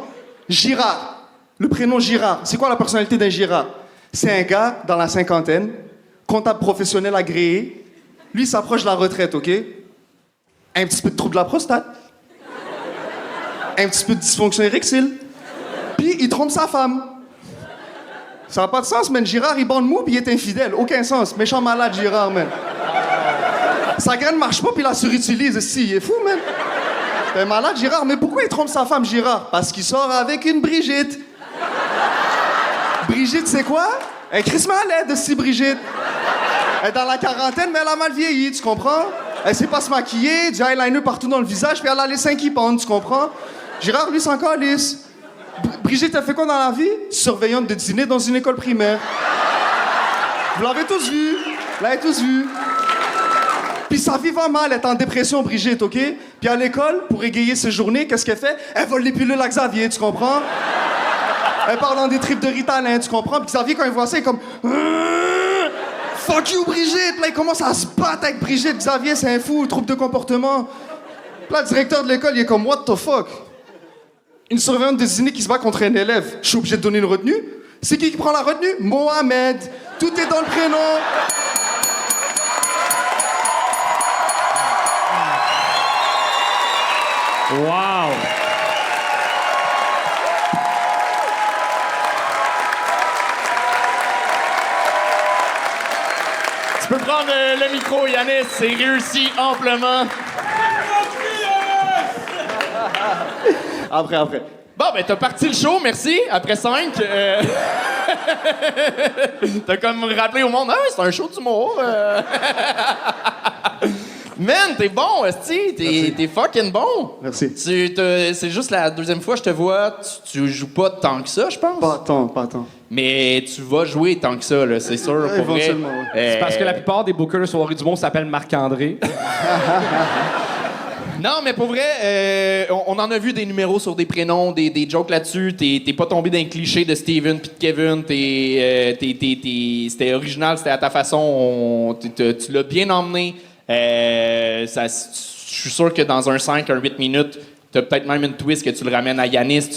Girard. Le prénom Girard. C'est quoi la personnalité d'un Girard? C'est un gars dans la cinquantaine, comptable professionnel agréé. Lui, il s'approche de la retraite, OK? Un petit peu de trouble de la prostate. Un petit peu de dysfonction érectile. Puis, il trompe sa femme. Ça n'a pas de sens, man. Girard, il bande mou puis il est infidèle. Aucun sens. Méchant malade, Girard, man. Sa graine marche pas puis il la surutilise. Si, il est fou, man. T'es malade, Girard. Mais pourquoi il trompe sa femme, Girard? Parce qu'il sort avec une Brigitte. Brigitte, c'est quoi? Elle est crissement laide, si Brigitte. Elle est dans la quarantaine, mais elle a mal vieilli, tu comprends? Elle sait pas se maquiller, du eyeliner partout dans le visage, puis elle a les seins qui pendent, tu comprends? Girard, lui, c'est encore lisse. Brigitte, elle fait quoi dans la vie? Surveillante de dîner dans une école primaire. Vous l'avez tous vu. Vous l'avez tous vu. Puis sa vie va mal, elle est en dépression, Brigitte, OK? Puis à l'école, pour égayer ses journées, qu'est-ce qu'elle fait? Elle vole les pilules à Xavier, tu comprends? Elle parle dans des tripes de Ritalin, tu comprends? Puis Xavier, quand il voit ça, il est comme... Fuck you, Brigitte! Là, il commence à se battre avec Brigitte. Xavier, c'est un fou, trouble de comportement. Puis là, le directeur de l'école, il est comme... What the fuck? Une surveillante de dîner qui se bat contre un élève. Je suis obligé de donner une retenue? C'est qui prend la retenue? Mohamed. Tout est dans le prénom. Wow! peux prendre le micro, Yanis. C'est réussi amplement. Après. Bon, ben, t'as parti le show, merci. Après 5. T'as comme rappelé au monde, ah oui, c'est un show d'humour. Man, t'es bon, esti. T'es fucking bon. Merci. C'est juste la deuxième fois que je te vois. Tu joues pas tant que ça, je pense. Pas tant. Mais tu vas jouer tant que ça, là, c'est sûr. Pour vrai. Éventuellement, ouais. C'est parce que la plupart des bookers de soirée du monde s'appellent Marc-André. Non, mais pour vrai, on en a vu des numéros sur des prénoms, des jokes là-dessus. T'es pas tombé dans les clichés de Steven puis de Kevin. C'était original, c'était à ta façon. Tu l'as bien emmené. Je suis sûr que dans un 5, un 8 minutes, t'as peut-être même une twist que tu le ramènes à Yanis.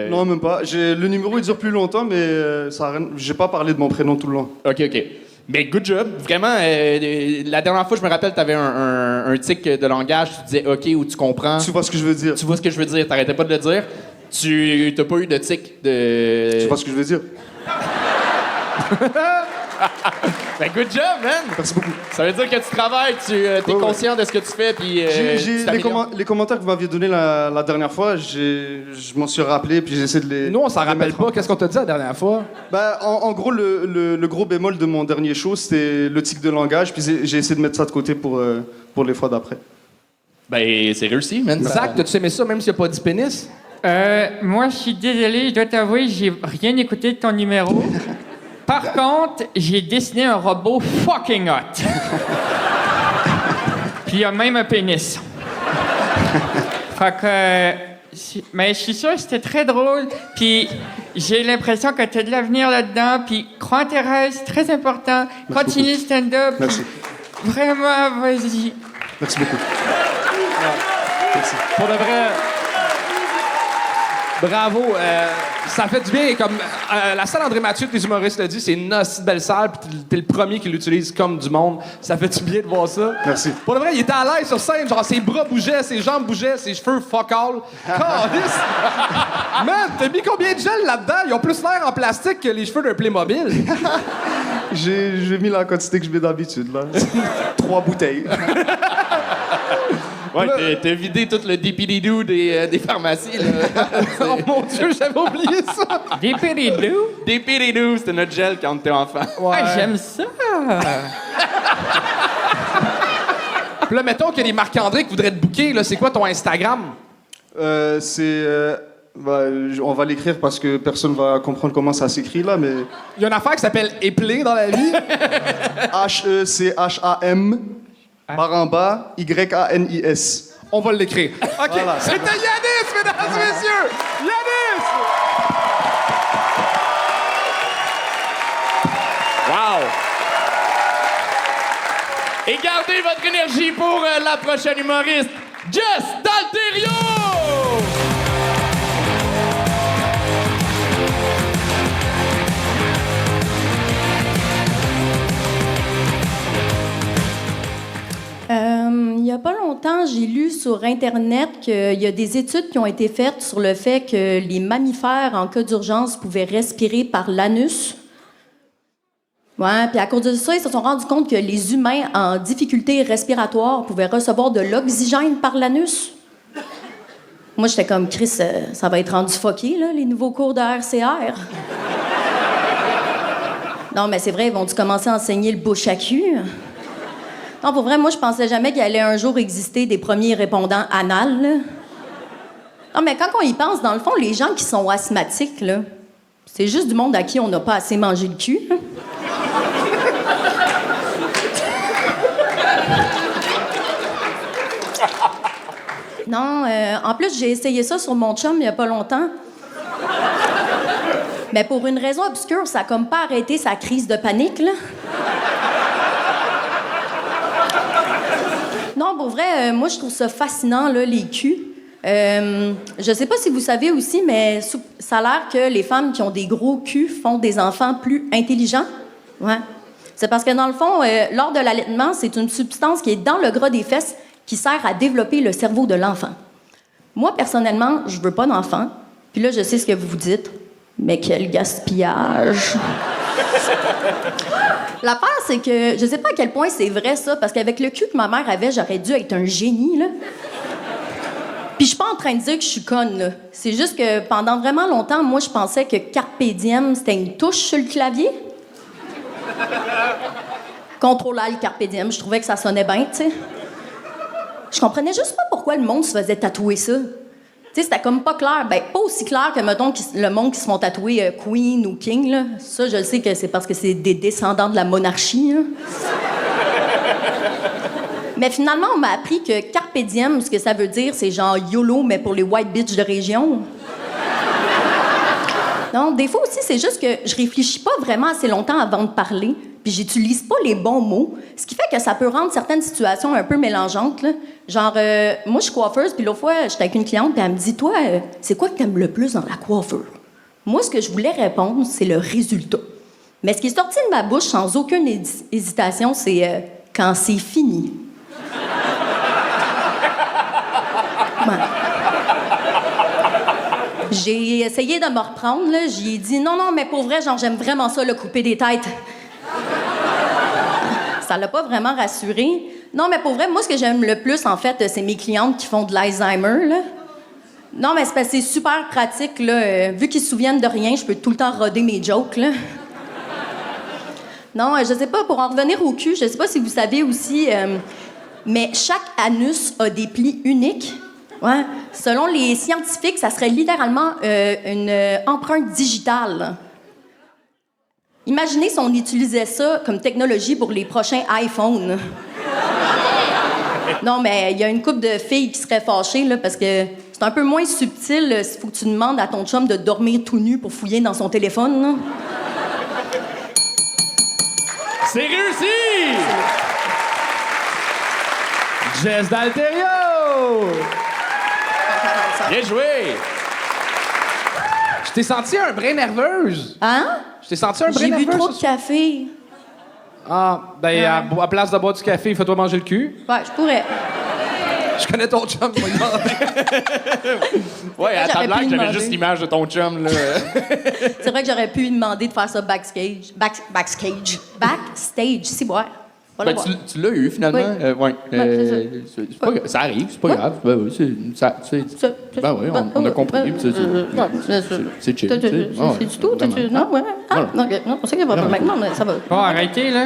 Non, même pas. Le numéro, il dure plus longtemps, mais j'ai pas parlé de mon prénom tout le long. OK. Mais good job. Vraiment, la dernière fois, je me rappelle, t'avais un tic de langage. Tu disais OK ou tu comprends. Tu vois ce que je veux dire. Tu vois ce que je veux dire. T'arrêtais pas de le dire. T'as pas eu de tic de... Tu vois ce que je veux dire. Ben, good job, man! Merci beaucoup. Ça veut dire que tu travailles, t'es conscient de ce que tu fais, puis les commentaires que vous m'aviez donnés la dernière fois, je m'en suis rappelé, puis j'ai essayé de les... Nous, on s'en rappelle pas. Qu'est-ce qu'on t'a dit la dernière fois? Ben, en gros, le gros bémol de mon dernier show, c'était le tic de langage, puis j'ai essayé de mettre ça de côté pour les fois d'après. Ben, c'est réussi, man. Zach, t'as-tu aimé ça, même s'il n'y a pas dit pénis? Moi, je suis désolé, je dois t'avouer, j'ai rien écouté de ton numéro. Par contre, j'ai dessiné un robot fucking hot. Puis il y a même un pénis. Fait que... mais je suis sûr que c'était très drôle. Puis j'ai l'impression que tu as de l'avenir là-dedans. Puis crois en tes rêves, c'est très important. Continue le stand-up. Merci. Vraiment, vas-y. Merci beaucoup. Merci. Pour de vrai... Bravo. Ça fait du bien. Comme la salle André Mathieu, que les humoristes l'ont dit, c'est une aussi belle salle, puis t'es le premier qui l'utilise comme du monde. Ça fait du bien de voir ça. Merci. Pour de vrai, il était à l'aise sur scène. Genre, ses bras bougeaient, ses jambes bougeaient, ses cheveux fuck all. Calisse! Man, t'as mis combien de gel là-dedans? Ils ont plus l'air en plastique que les cheveux d'un Playmobil. J'ai mis la quantité que je mets d'habitude, là. 3 bouteilles. Ouais, t'as vidé tout le dipididou des pharmacies, là. Oh mon Dieu, j'avais oublié ça! Dipididou? Dipididou, c'était notre gel quand on était enfant. Ouais. Ah, j'aime ça! Puis là, mettons qu'il y a des Marc-André qui voudraient te booker, là, c'est quoi ton Instagram? On va l'écrire parce que personne va comprendre comment ça s'écrit, là, mais... Il y a une affaire qui s'appelle épeler dans la vie. H-E-C-H-A-M, par en bas, Y-A-N-I-S. On va l'écrire. OK. Voilà. C'était Yanis, mesdames et messieurs! Yanis! Wow! Et gardez votre énergie pour la prochaine humoriste, Jess Dalterio! Il n'y a pas longtemps, j'ai lu sur Internet qu'il y a des études qui ont été faites sur le fait que les mammifères, en cas d'urgence, pouvaient respirer par l'anus. Ouais, puis à cause de ça, ils se sont rendus compte que les humains en difficulté respiratoire pouvaient recevoir de l'oxygène par l'anus. Moi, j'étais comme, Chris, ça va être rendu fucké, là, les nouveaux cours de RCR. Non, mais c'est vrai, ils vont-tu commencer à enseigner le bouche à cul? Non, pour vrai, moi, je pensais jamais qu'il allait un jour exister des premiers répondants anal, là. Non, mais quand on y pense, dans le fond, les gens qui sont asthmatiques, là, c'est juste du monde à qui on n'a pas assez mangé le cul. Non, en plus, j'ai essayé ça sur mon chum il y a pas longtemps. Mais pour une raison obscure, ça a comme pas arrêté sa crise de panique, là. Non, pour vrai, moi, je trouve ça fascinant, là, les culs. Je sais pas si vous savez aussi, mais ça a l'air que les femmes qui ont des gros culs font des enfants plus intelligents. Ouais. C'est parce que, dans le fond, lors de l'allaitement, c'est une substance qui est dans le gras des fesses qui sert à développer le cerveau de l'enfant. Moi, personnellement, je veux pas d'enfant. Puis là, je sais ce que vous vous dites. Mais quel gaspillage! L'affaire, c'est que je sais pas à quel point c'est vrai, ça, parce qu'avec le cul que ma mère avait, j'aurais dû être un génie, là. Puis je suis pas en train de dire que je suis conne, là. C'est juste que pendant vraiment longtemps, moi, je pensais que Carpe Diem, c'était une touche sur le clavier. Contrôle-Alt Carpe Diem, je trouvais que ça sonnait bien, tu sais. Je comprenais juste pas pourquoi le monde se faisait tatouer ça. Tu sais, c'était comme pas clair. Ben, pas aussi clair que, mettons, le monde qui se font tatouer Queen ou King, là. Ça, je le sais que c'est parce que c'est des descendants de la monarchie, là. Mais finalement, on m'a appris que Carpe Diem, ce que ça veut dire, c'est genre YOLO, mais pour les white bitches de région. Non, des fois aussi, c'est juste que je réfléchis pas vraiment assez longtemps avant de parler, puis j'utilise pas les bons mots, ce qui fait que ça peut rendre certaines situations un peu mélangeantes, là. Genre, moi, je suis coiffeuse, puis l'autre fois, j'étais avec une cliente, puis elle me dit, toi, c'est quoi que t'aimes le plus dans la coiffure? Moi, ce que je voulais répondre, c'est le résultat. Mais ce qui est sorti de ma bouche sans aucune hésitation, c'est quand c'est fini. Ouais. J'ai essayé de me reprendre, là. J'ai dit, non, mais pour vrai, genre, j'aime vraiment ça, le couper des têtes. Ça l'a pas vraiment rassuré. Non, mais pour vrai, moi, ce que j'aime le plus, en fait, c'est mes clientes qui font de l'Alzheimer, là. Non, mais c'est parce que c'est super pratique, là. Vu qu'ils se souviennent de rien, je peux tout le temps roder mes jokes, là. Non, je sais pas, pour en revenir au cul, je sais pas si vous savez aussi, mais chaque anus a des plis uniques. Ouais. Selon les scientifiques, ça serait littéralement une empreinte digitale. Imaginez si on utilisait ça comme technologie pour les prochains iPhones. Non, mais il y a une couple de filles qui seraient fâchées, là, parce que c'est un peu moins subtil s'il faut que tu demandes à ton chum de dormir tout nu pour fouiller dans son téléphone, là. C'est réussi! Jess d'Alterio! Bien joué! Je t'ai senti un brin nerveuse. Hein? Je t'ai senti un brin J'ai nerveuse. bu trop de café. Ah, ben, à place de boire du café, fais-toi manger le cul. Ouais, je pourrais. Je connais ton chum, je vais lui demander. Ouais, à ta J'aurais pu blague, lui j'avais demander. juste l'image de ton chum, là. C'est vrai que j'aurais pu lui demander de faire ça backstage. Backstage, si, ouais. Ben, tu l'as eu, finalement. Oui. Ouais. C'est pas grave. Ça arrive, c'est pas grave. Ben oui, ben oui, on a compris. C'est chill. C'est du tout? Non, ouais. Ah, non, on sait qu'il n'y a pas de problème. Non, mais ça va. Bon, arrêtez, là.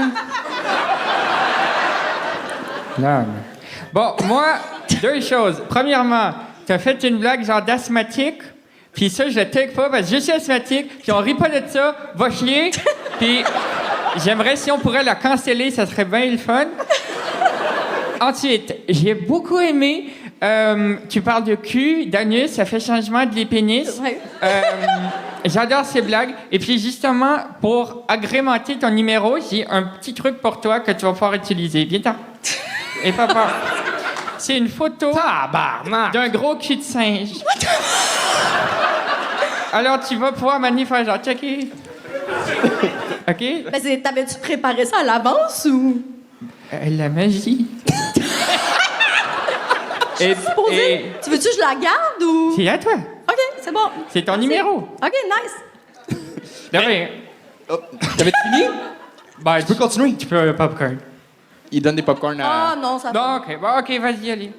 Non, mais... Bon, moi, deux choses. Premièrement, t'as fait une blague genre d'asthmatique, puis ça, je le take pas parce que je suis asthmatique, puis on rit pas de ça, va chier, puis j'aimerais si on pourrait la canceller, ça serait bien le fun. Ensuite, j'ai beaucoup aimé, tu parles de cul, d'anus, ça fait changement de les pénis. Ouais. J'adore ces blagues. Et puis justement, pour agrémenter ton numéro, j'ai un petit truc pour toi que tu vas pouvoir utiliser. Viens-t'en. Et papa. C'est une photo d'un gros cul de singe. Alors tu vas pouvoir faire genre checker. OK? Mais t'avais-tu préparé ça à l'avance ou? La magie. Tu veux-tu que je la garde ou? C'est à toi. OK, c'est bon. C'est ton numéro. OK, nice. Ben, T'avais fini? ben, tu peux continuer. Tu peux popcorn. Il donne des popcorn à... Ah non, ça va. Non, OK. Bon, OK, vas-y, allez.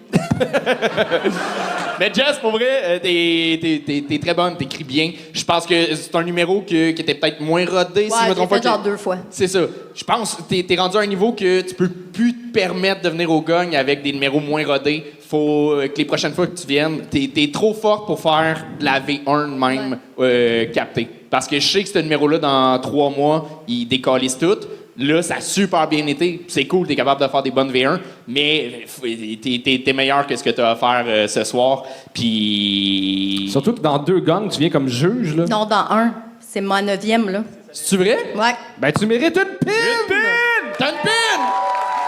Mais Jess, pour vrai, t'es très bonne, t'écris bien. Je pense que c'est un numéro qui était peut-être moins rodé, si je me trompe pas. fait genre 2 fois. C'est ça. Je pense que t'es rendu à un niveau que tu peux plus te permettre de venir au gagne avec des numéros moins rodés. Faut que les prochaines fois que tu viennes, t'es trop fort pour faire de la V1 même capté. Parce que je sais que ce numéro-là, dans 3 mois, il décalisse tout. Là, ça a super bien été. C'est cool, t'es capable de faire des bonnes V1, mais t'es meilleur que ce que t'as à faire ce soir. Puis... Surtout que dans 2 gangs, tu viens comme juge, là. Non, dans 1. C'est ma 9e, là. C'est-tu vrai? Ouais. Ben, tu mérites une pin! Une pin! T'as une pin!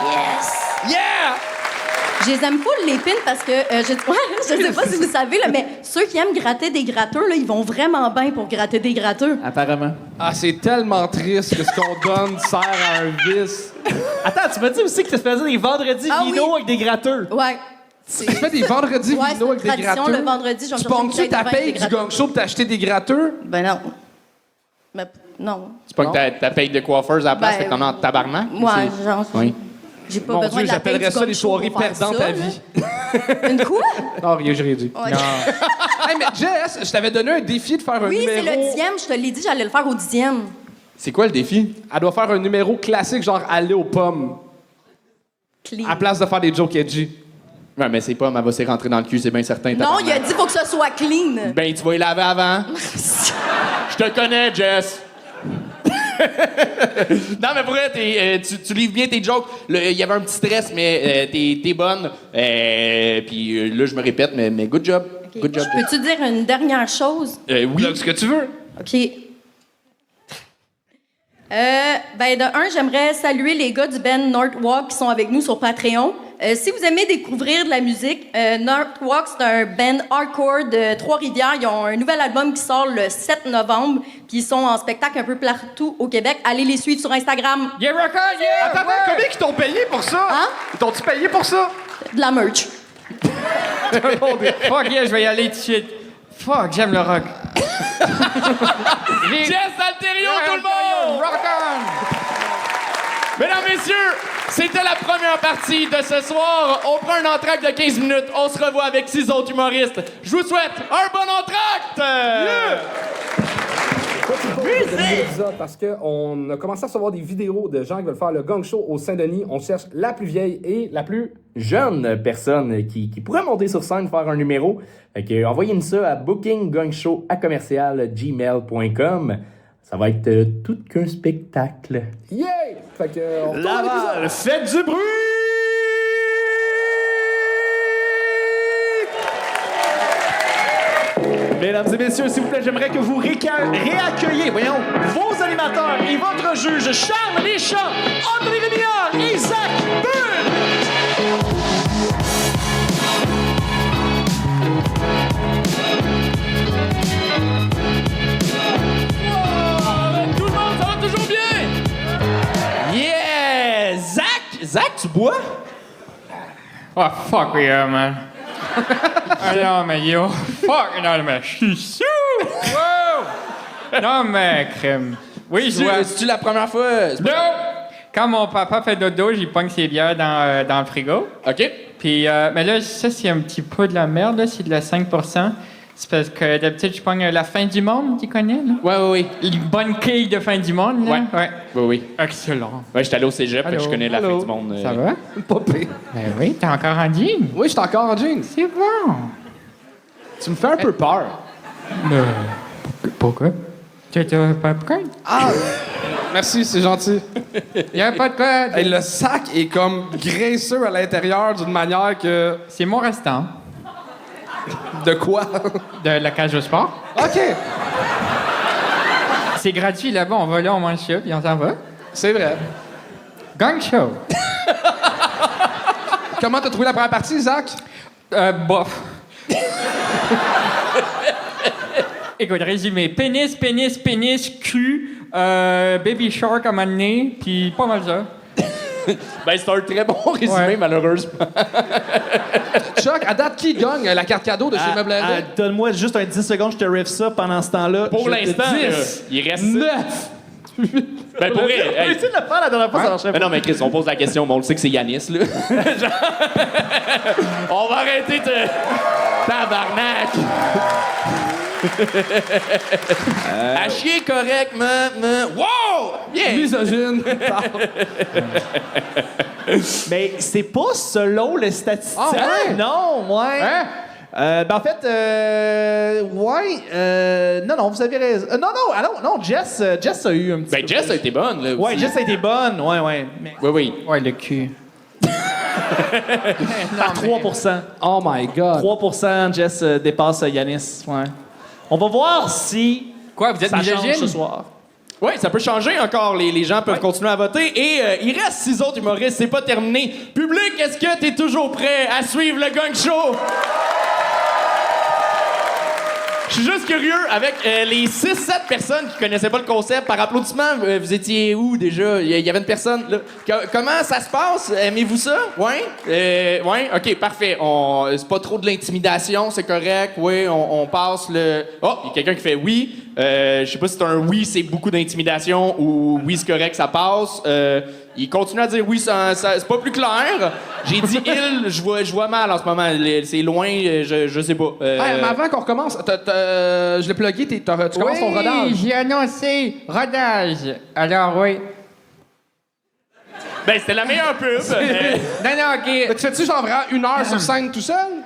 Yes! Yeah! Je les aime full, les pins, parce que, je sais pas si vous savez, là, mais ceux qui aiment gratter des gratteurs, là, ils vont vraiment bien pour gratter des gratteurs. Apparemment. Ah, c'est tellement triste que ce qu'on donne sert à un vice. Attends, tu m'as dit aussi que tu faisais des vendredis Ah vino oui. avec des gratteurs. Ouais. Tu fais des vendredis Ouais, c'est vino avec une des tradition, gratteurs. le vendredi, je vais Tu chercher une pognes-tu bouteille de ta vin avec paye des du gang show pour t'acheter des gratteurs? Ben non. Mais non. C'est pas que ta paye de coiffeuse à la place, Ben, fait que t'en as en tabarnak? Ouais, C'est- genre. Oui. J'ai pas Mon besoin Dieu, de la paye j'appellerais du ça gong les show soirées pour faire perdantes ça, à là. vie. Une quoi? Non, rien, j'ai rien dit. Ouais. Hey, mais Jess, je t'avais donné un défi de faire un Oui, c'est numéro... le 10e. Je te l'ai dit, j'allais le faire au 10e. C'est quoi le défi? Elle doit faire un numéro classique, genre aller aux pommes, Clean. à place de faire des jokes edgy. Ouais, mais c'est pas, elle va se rentrer dans le cul, c'est bien certain. Non, il a dit faut que ça soit clean. Ben, tu vas y laver avant. Je te connais, Jess. Non, mais pour vrai, tu livres bien tes jokes. Il y avait un petit stress, mais t'es bonne. Puis là, je me répète, mais good job. Good job. Peux-tu dire une dernière chose? Oui. Ce que tu veux. OK. Ben, de un, j'aimerais saluer les gars du band Northwalk qui sont avec nous sur Patreon. Si vous aimez découvrir de la musique, Northwalk, c'est un band hardcore de Trois-Rivières. Ils ont un nouvel album qui sort le 7 novembre, puis ils sont en spectacle un peu partout au Québec. Allez les suivre sur Instagram. Yeah, Rocka, yeah! Attends, combien ils t'ont payé pour ça? Hein? Ils t'ont-tu payé pour ça? De la merch. Fuck yeah, je vais y aller tout de suite. Fuck, j'aime le rock. Jess Alterio, tout le monde! Rock on! Mesdames, messieurs, c'était la première partie de ce soir. On prend un entracte de 15 minutes. On se revoit avec 6 autres humoristes. Je vous souhaite un bon entracte! L'épisode parce qu'on a commencé à recevoir des vidéos de gens qui veulent faire le gang show au Saint-Denis. On cherche la plus vieille et la plus Jeune personne qui pourrait monter sur scène faire un numéro. Fait que envoyez-nous ça à bookinggangshow@gmail.com. Ça va être tout qu'un spectacle. yeah! Fait que on retourne à l'épisode. Laval, faites du bruit! Mesdames et messieurs, s'il vous plaît, j'aimerais que vous réaccueilliez, vos animateurs et votre juge, Charles Deschamps, André Léniard et Zach Bull! Tout le monde, ça va toujours bien? Yeah! Zach, tu bois? Oh, fuck yeah, man. Ah non, mais yo. Fuck, non, mais je suis sous! Wow! Non, mais crème. Oui, je dois. C'est-tu la première fois? Non! Quand mon papa fait dodo, j'y pogne ses bières dans le frigo. OK. Puis, mais là, ça, c'est un petit peu de la merde, là. C'est de la 5%. C'est parce que d'habitude, je pogne la fin du monde, tu connais, là? Oui. Une bonne quille de fin du monde, là. Ouais. Oui. Excellent. Ouais, j'étais allé au cégep, fait que je Allô? connais la fin du monde. Ça va? Pas pire. Ben oui, t'es encore en jean. Oui, je suis encore en jeans. C'est bon. Tu me fais un peu peur. Pourquoi? Tu as pas de popcorn? Ah! Merci, c'est gentil. Y a pas de quoi. Hey, le sac est comme graisseux à l'intérieur d'une manière que... C'est mon restant De quoi? de la cage au sport. OK, C'est gratuit là-bas, on va là, on mange ça, puis on s'en va. c'est vrai. Gang show. Comment t'as trouvé la première partie, Zach? Bof. Écoute, résumé. Pénis, cul, baby shark à un moment donné, puis pas mal ça. Ben, c'est un très bon résumé, Ouais. malheureusement. Chuck, à date, qui gagne la carte cadeau de chez Meubles Aidés? Donne-moi juste un 10 secondes, je te riff ça pendant ce temps-là. Pour Je te l'instant, dis- là, il reste... 9! Ben, pour vrai, On a hey. essayé de le faire la dernière fois, ça marchait Mais pas. non, mais Chris, on pose la question, mais on le sait que c'est Yanis, là. Genre, on va arrêter de... Tabarnak! À chier correct, Wow! Bien! Misogyne. Mais c'est pas selon les statistiques. Ah, ouais? Non, ouais. Hein? Ben en fait, non, vous avez raison. Non, Jess a eu un petit Ben, peu Jess plus. a été bonne, là. Ouais, aussi. Jess a été bonne, ouais. Mais Oui. Ouais, le cul. par 3%. Oh my God. 3%, Jess dépasse Yanis, ouais. On va voir si Quoi, vous êtes ça change misogyne? ce soir. Oui, ça peut changer encore. Les gens peuvent continuer à voter. Et il reste 6 autres humoristes. C'est pas terminé. Public, est-ce que t'es toujours prêt à suivre le gang show? Je suis juste curieux, avec les 6-7 personnes qui connaissaient pas le concept, par applaudissement, vous étiez où déjà? Il y avait une personne, là. Comment ça se passe? Aimez-vous ça? Ouais? Ouais? OK, parfait. C'est pas trop de l'intimidation, c'est correct. Oui, on passe le... Oh, il y a quelqu'un qui fait oui. Je sais pas si c'est un oui, c'est beaucoup d'intimidation, ou oui, c'est correct, ça passe. Il continue à dire oui, c'est pas plus clair. J'ai dit il, je vois mal en ce moment. C'est loin, je sais pas. Hey, mais avant qu'on recommence, je l'ai plugué, tu commences ton rodage. Oui, j'ai annoncé rodage. Alors, oui. Ben, c'était la meilleure pub. Non, OK. Mais tu fais-tu genre vraiment 1 heure sur scène tout seul?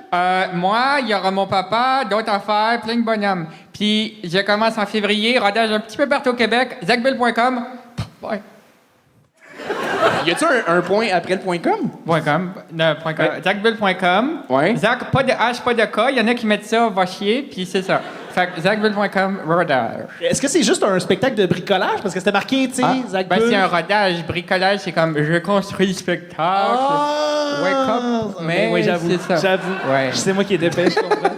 Moi, il y aura mon papa, d'autres affaires, plein de bonhommes. Puis, je commence en février, rodage un petit peu partout au Québec, zachbill.com. Ouais. Y a-tu un point après le point .com? .com. Non, .com. Zachbill.com. Ouais. Zach, pas de H, pas de K. Il y en a qui mettent ça, va chier, puis c'est ça. Fait que zachbill.com, rodage. Est-ce que c'est juste un spectacle de bricolage? Parce que c'était marqué, tu sais, Zach Ben, Bull. c'est un rodage. Bricolage, c'est comme je construis le spectacle. Wake up. Mais oui, j'avoue. c'est ça. J'avoue. Ouais. C'est moi qui ai dépêché, je comprends.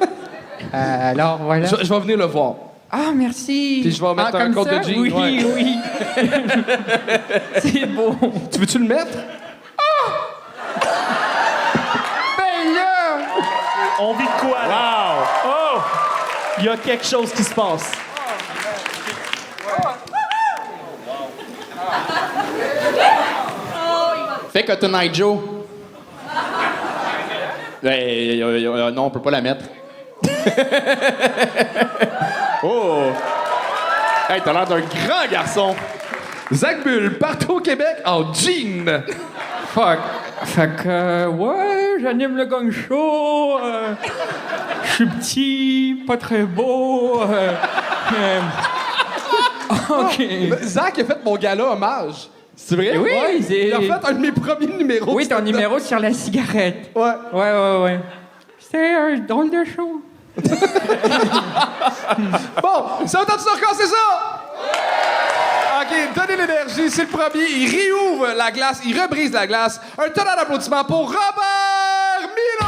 Alors, voilà. Je vais venir le voir. Ah, merci. Puis je vais mettre un comme code ça? de jeans. Oui, ouais. oui. C'est beau. Tu veux-tu le mettre? Ben là! On vit de quoi, là? Wow! Oh! Il y a quelque chose qui se passe. Fait que Tonight Joe. Non, on peut pas la mettre. Oh! Hey, t'as l'air d'un grand garçon. Zach Bull, partout au Québec, en jean. Fuck. Fait que, ouais, j'anime le gang show. Je suis petit, pas très beau. OK. Zach a fait mon gala hommage. C'est vrai? Oui, Ouais. c'est... Il a fait un de mes premiers numéros. Oui, ton numéro sur la cigarette. Ouais. Ouais. C'était un drôle de show. Bon, ça entend-tu encore, c'est ça? OK, donnez l'énergie, c'est le premier. Il réouvre la glace, il rebrise la glace. Un tonnerre d'applaudissements pour Robert Milo!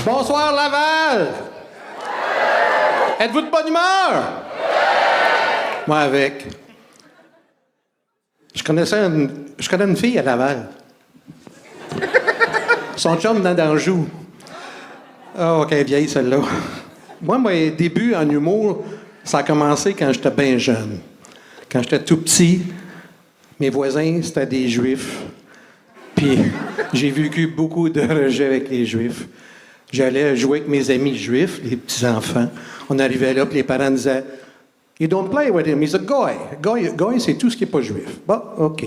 Bonsoir, Laval! Êtes-vous de bonne humeur? Moi, avec. Je connais une fille à Laval. Son chum venait d'Anjou. Oh, OK, vieille, celle-là. Moi, mes débuts en humour, ça a commencé quand j'étais bien jeune. Quand j'étais tout petit, mes voisins, c'était des Juifs. Puis j'ai vécu beaucoup de rejets avec les Juifs. J'allais jouer avec mes amis juifs, les petits-enfants. On arrivait là, puis les parents disaient « You don't play with him, he's a goy. » Goy, c'est tout ce qui n'est pas juif. Bon, OK.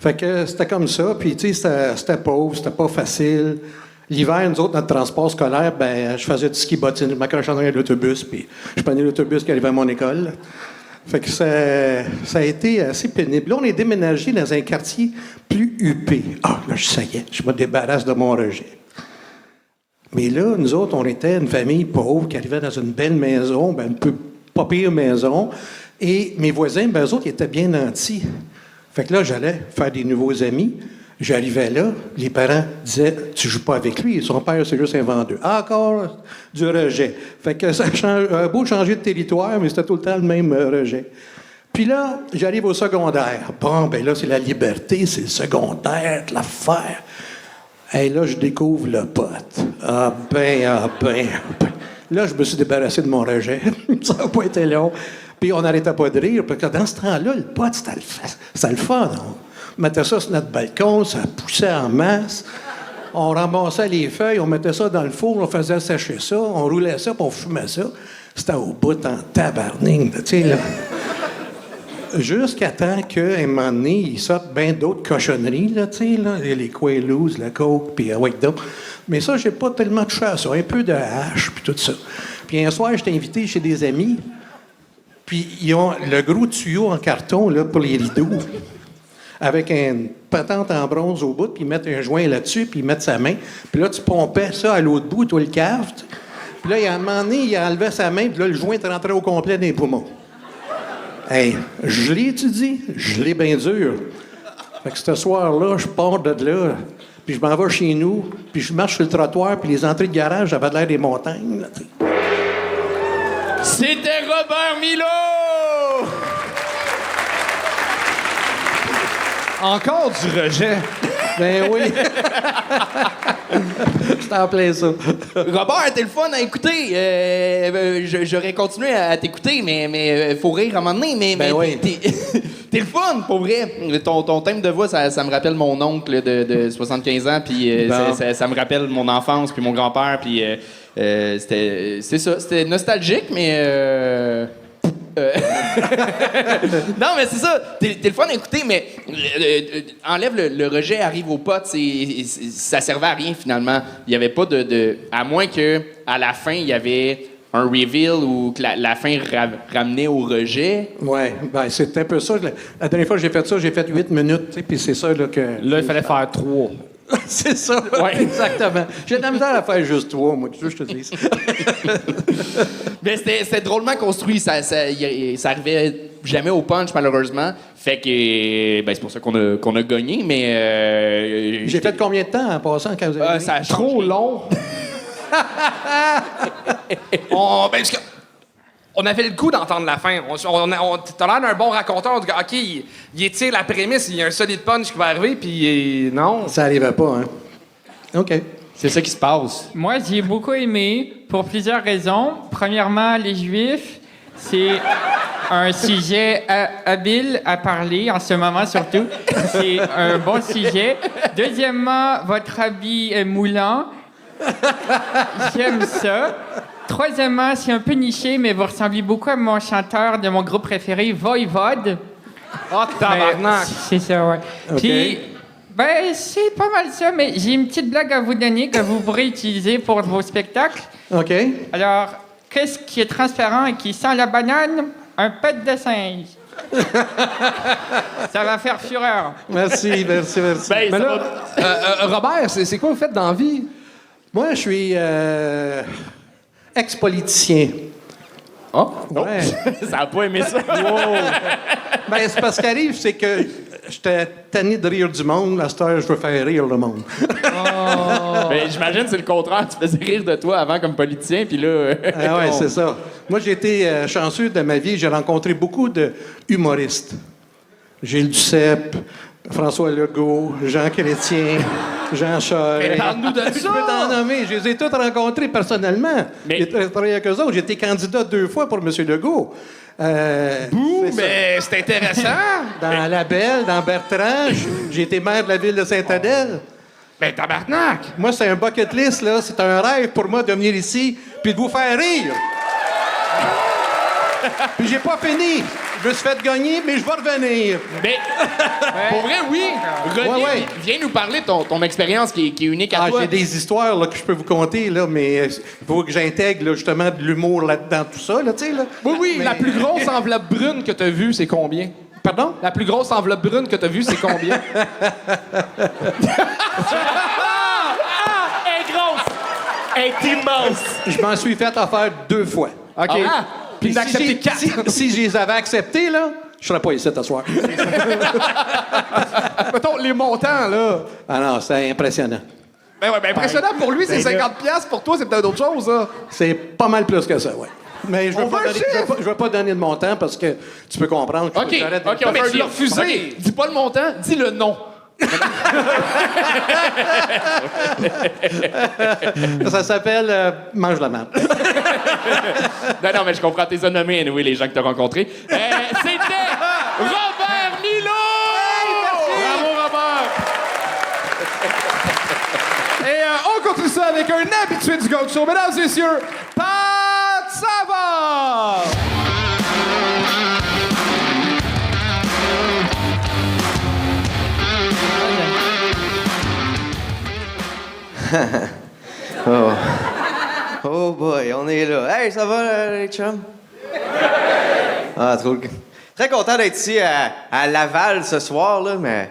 Fait que c'était comme ça, puis tu sais, c'était pauvre, c'était pas facile. L'hiver, nous autres, notre transport scolaire, ben, je faisais du ski bottine. Je m'accrochais dans l'autobus, puis je prenais l'autobus qui arrivait à mon école. Fait que ça a été assez pénible. Là, on est déménagé dans un quartier plus huppé. Ah, là, ça y est, je me débarrasse de mon rejet. Mais là, nous autres, on était une famille pauvre qui arrivait dans une belle maison, ben, un peu pas pire maison. Et mes voisins, ben, eux autres, ils étaient bien nantis. Fait que là, j'allais faire des nouveaux amis. J'arrivais là, les parents disaient « Tu joues pas avec lui, son père, c'est juste un vendeur. » Encore du rejet. Fait que ça a beau changer de territoire, mais c'était tout le temps le même rejet. Puis là, j'arrive au secondaire. Bon, ben là, c'est la liberté, c'est le secondaire, l'affaire. Et là, je découvre le pote. Ah ben. Là, je me suis débarrassé de mon rejet. Ça n'a pas été long. Puis on n'arrêtait pas de rire, parce que dans ce temps-là, le pote, c'était le fun. On mettait ça sur notre balcon, ça poussait en masse. On ramassait les feuilles, on mettait ça dans le four, on faisait sécher ça, on roulait ça, puis on fumait ça. C'était au bout en tabarning, tu sais, là. Jusqu'à temps qu'à un moment donné, ils sortent bien d'autres cochonneries, là, tu sais, là, les Quaaludes, le Coke, puis Wake Up. Mais ça, j'ai pas tellement touché à ça. Un peu de hache, puis tout ça. Puis un soir, j'étais invité chez des amis, puis ils ont le gros tuyau en carton, là, pour les rideaux, avec une patente en bronze au bout, puis ils mettent un joint là-dessus, puis ils mettent sa main. Puis là, tu pompais ça à l'autre bout, toi, le cave. Puis là, à un moment donné, il enlevait sa main, puis là, le joint te rentrait au complet dans les poumons. Hey, je l'ai étudié, je l'ai bien dur. Fait que ce soir-là, je pars de là, puis je m'en vais chez nous, puis je marche sur le trottoir, puis les entrées de garage avaient l'air des montagnes. Là, C'était Robert Milo! Encore du rejet. Ben oui. C'était en plein ça. Robert, t'es le fun à écouter. J'aurais continué à t'écouter, mais faut rire à un moment donné. Mais oui. T'es le fun, pour vrai. Ton thème de voix, ça me rappelle mon oncle de 75 ans, puis ça me rappelle mon enfance, puis mon grand-père, puis c'est ça. C'était nostalgique, mais... non, mais c'est ça. T'es le fun à écouter, mais enlève le rejet, arrive aux potes, ça servait à rien, finalement. Il n'y avait pas à moins que à la fin, il y avait un reveal ou que la fin ramenait au rejet. Ouais, ben c'est un peu ça. La dernière fois que j'ai fait ça, j'ai fait 8 minutes, tu sais, puis c'est ça là, que... Là, il fallait faire 3. C'est ça, ouais. Exactement. J'ai de la misère à faire juste 3, moi, tu veux que je te dise. Mais c'était drôlement construit. Ça arrivait jamais au punch, malheureusement. Fait que c'est pour ça qu'on a gagné, mais... J'ai fait combien de temps en passant quand vous avez ça a Trop long. On avait le goût d'entendre la fin. T'as l'air d'un bon raconteur. On dit, OK, il étire la prémisse, il y a un solide punch qui va arriver, puis non. Ça n'arrivait pas, hein? OK. C'est ça qui se passe. Moi, j'ai beaucoup aimé pour plusieurs raisons. Premièrement, les Juifs, c'est un sujet habile à parler en ce moment, surtout. C'est un bon sujet. Deuxièmement, votre habit est moulant. J'aime ça. Troisièmement, c'est un peu niché, mais vous ressemblez beaucoup à mon chanteur de mon groupe préféré, Voivode. Oh, tabarnak! C'est ça, ouais. OK. Puis, c'est pas mal ça, mais j'ai une petite blague à vous donner que vous pourrez utiliser pour vos spectacles. OK. Alors, qu'est-ce qui est transparent et qui sent la banane? Un pet de singe. Ça va faire fureur. Merci. Mais là, Robert, c'est quoi vous faites dans la vie? Moi, je suis ex-politicien. Oh? Ouais. Ça n'a pas aimé ça. Ben, c'est parce qu'arrive, c'est que j'étais tanné de rire du monde. À cette heure, je veux faire rire le monde. Ben, j'imagine que c'est le contraire. Tu faisais rire de toi avant comme politicien, puis là... Ah ouais, c'est ça. Moi, j'ai été chanceux de ma vie. J'ai rencontré beaucoup de humoristes. Gilles Duceppe, François Legault, Jean Chrétien, Jean Charest. Parle-nous de ça! Je peux t'en nommer. Je les ai tous rencontrés personnellement. Mais- J'ai travaillé avec eux autres. J'ai été candidat 2 fois pour M. Legault. C'est ça. Mais c'est intéressant! Dans La Belle, dans Bertrand, j'ai été maire de la ville de Sainte-Adèle. Ben, tabarnak! Moi, c'est un bucket list, là. C'est un rêve pour moi de venir ici puis de vous faire rire. Puis j'ai pas fini. Je me suis fait gagner, mais je vais revenir. Mais, pour vrai, oui. René, Ouais. viens nous parler de ton expérience qui est unique à toi. J'ai des histoires là, que je peux vous conter, là, mais il faut que j'intègre là, justement de l'humour là-dedans, tout ça, là, tu sais. Là. Oui, Mais- la plus grosse enveloppe brune que t'as vue, c'est combien? Pardon? La plus grosse enveloppe brune que t'as vue, c'est combien? Elle est grosse! Elle est immense! Je m'en suis fait offert 2 fois. OK. Puis il a accepté 4. Si je les avais acceptés, là, je serais pas ici t'asseoir. Mettons, les montants, là. Ah non, c'est impressionnant. Ben ouais, ben impressionnant pour lui, c'est 50$. Pour toi, c'est peut-être autre chose, ça. C'est pas mal plus que ça, ouais. Mais je On veux pas veut un donner- chiffre! je veux pas donner de montant parce que tu peux comprendre que OK, j'arrête de- OK, on Mais fait un tu l'as deal. refusé. OK, dis pas le montant, dis le nom. Ça s'appelle Mange la merde. Non, mais je comprends, t'es nommé, anyway, les gens que t'as rencontrés. C'était Robert Milo! Bravo, Robert! Et on continue ça avec un habitué du Gong Show. Mesdames et messieurs, Pat Savard! Oh. Oh boy, on est là. Hey, ça va, les chums? Ah, trop... Très content d'être ici à Laval ce soir, là, mais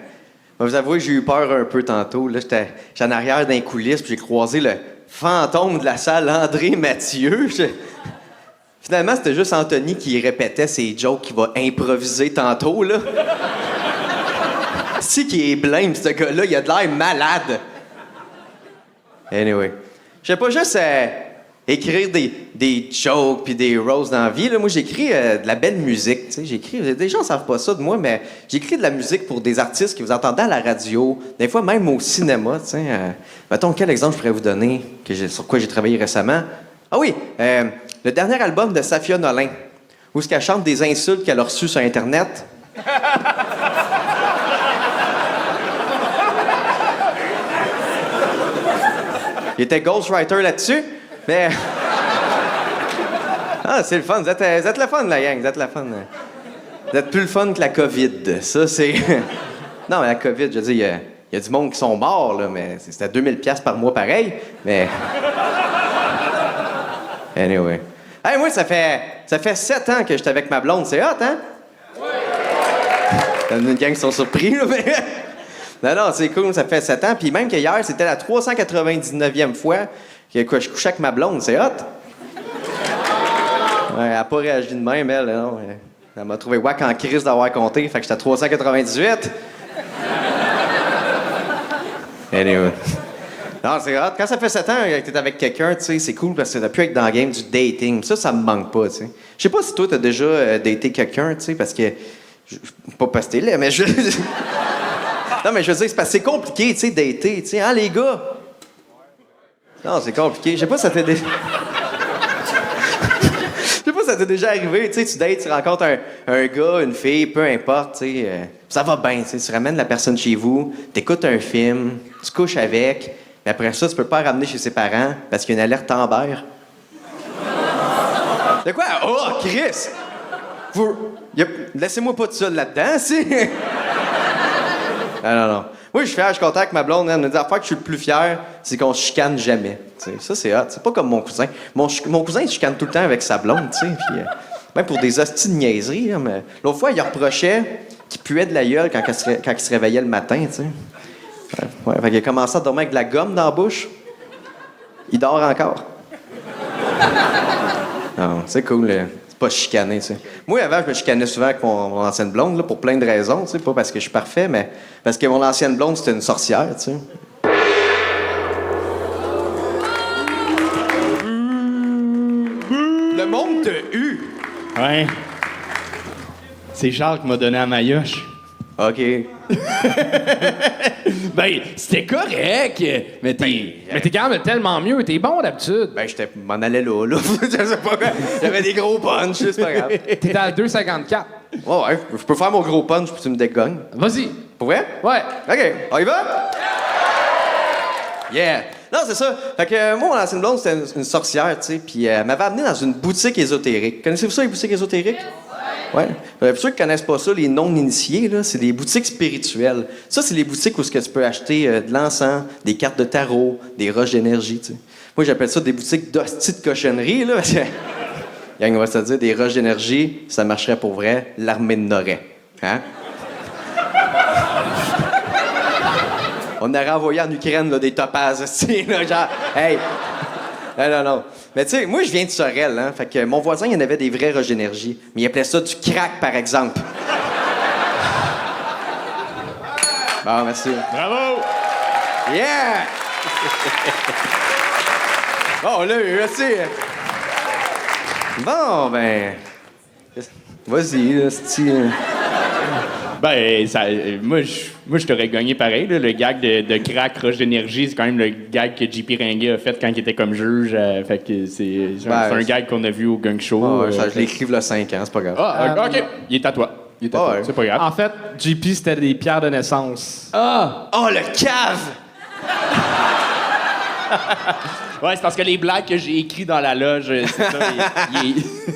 je vais vous avouer que j'ai eu peur un peu tantôt. Là, j'étais en arrière d'un coulisses, puis j'ai croisé le fantôme de la salle, André Mathieu. Finalement, c'était juste Anthony qui répétait ses jokes qu'il va improviser tantôt, là. Si qui est blême, ce gars-là, il a de l'air malade. Anyway. Je sais pas juste écrire des jokes puis des roasts dans la vie. Là. Moi, j'écris de la belle musique. J'écris. Des gens ne savent pas ça de moi, mais j'écris de la musique pour des artistes que vous entendez à la radio, des fois même au cinéma. Mettons, quel exemple je pourrais vous donner sur quoi j'ai travaillé récemment? Ah oui, le dernier album de Safia Nolin, où elle chante des insultes qu'elle a reçues sur Internet. Il était ghostwriter là-dessus, mais... Ah, c'est le fun. Vous êtes le fun, la gang. Vous êtes le fun. Vous êtes plus le fun que la COVID. Ça, c'est... Non, mais la COVID, je veux dire, il y a du monde qui sont morts, là, mais c'était 2000$ par mois pareil, mais... Anyway. Hey, moi, ça fait 7 ans que j'étais avec ma blonde. C'est hot, hein? Oui! Il y a une gang qui sont surpris, là, mais... Non, c'est cool, ça fait 7 ans. Puis même qu'hier, c'était la 399e fois que je couchais avec ma blonde. C'est hot. Ouais, elle n'a pas réagi de même, elle. Non. Elle m'a trouvé wack en crise d'avoir compté. Fait que j'étais à 398. Anyway. Non, c'est hot. Quand ça fait 7 ans que t'es avec quelqu'un, tu sais, c'est cool parce que t'as pu être dans le game du dating. Ça me manque pas, tu sais. Je sais pas si toi, t'as déjà daté quelqu'un, tu sais, parce que... Pas parce que t'es là, mais je... Non, mais je veux dire, c'est parce que c'est compliqué, tu sais, dater, tu sais, hein, les gars? Non, c'est compliqué. Je sais pas si ça t'est déjà... Je sais pas si ça t'est déjà arrivé, tu sais, tu dates, tu rencontres un gars, une fille, peu importe, tu sais, ça va bien, tu sais, tu ramènes la personne chez vous, t'écoutes un film, tu couches avec, mais après ça, tu peux pas ramener chez ses parents parce qu'il y a une alerte Amber. De quoi? Oh, Chris! Laissez-moi pas tout seul là-dedans, si! Non. Moi, je suis fier, je suis content avec ma blonde. Elle me dit l'affaire que je suis le plus fier, c'est qu'on se chicane jamais. T'sais, ça, c'est hot. C'est pas comme mon cousin. Mon cousin, il se chicane tout le temps avec sa blonde, tu sais. Puis, même pour des hosties de niaiseries. Là, mais... L'autre fois, il reprochait qu'il puait de la gueule quand il se réveillait le matin, tu sais. Ouais, fait qu'il a commencé à dormir avec de la gomme dans la bouche. Il dort encore. Non, c'est cool. Pas chicaner, tu sais. Moi, avant, je me chicanais souvent avec mon ancienne blonde, là, pour plein de raisons, tu sais. Pas parce que je suis parfait, mais parce que mon ancienne blonde, c'était une sorcière, tu sais. Le monde t'a eu. Ouais. C'est Charles qui m'a donné à Mayoche. OK. Ben, c'était correct. Mais t'es quand même tellement mieux. T'es bon d'habitude. Ben, je m'en allais là. Je sais pas. J'avais des gros punchs, c'est pas grave. T'es à 2,54. Ouais, je peux faire mon gros punch puis tu me dégognes. Vas-y. Pour vrai? Ouais. OK. On y va? Yeah. Non, c'est ça. Fait que moi, mon ancienne blonde, c'était une sorcière, tu sais, puis elle m'avait amené dans une boutique ésotérique. Connaissez-vous ça, les boutiques ésotériques? Ouais. Pour ceux qui connaissent pas ça, les non-initiés, là, c'est des boutiques spirituelles. Ça, c'est les boutiques où tu peux acheter de l'encens, des cartes de tarot, des roches d'énergie, tu sais. Moi, j'appelle ça des boutiques d'hostie de cochonnerie, là, parce que... Gang, on va se dire, des roches d'énergie, ça marcherait pour vrai, l'armée de Noret. Hein? On aurait envoyé en Ukraine là, des topazes, là, genre, hey! Non. Mais tu sais, moi, je viens de Sorel, hein. Fait que mon voisin, il en avait des vraies roches d'énergie. Mais il appelait ça du crack, par exemple. Bon, merci. Bravo! Yeah! Bon, on l'a eu, merci. Bon, ben... Vas-y, là, c'est... Ben, moi, je t'aurais gagné pareil. Là. Le gag de crack roche d'énergie, c'est quand même le gag que JP Ringuet a fait quand il était comme juge. Fait que c'est un gag qu'on a vu au Gang Show. Je l'ai écrit il y a 5 ans, c'est pas grave. Ah, OK. Il est à toi. C'est pas grave. En fait, JP, c'était des pierres de naissance. Ah! Oh, le cave! Ouais, c'est parce que les blagues que j'ai écrites dans la loge, c'est ça.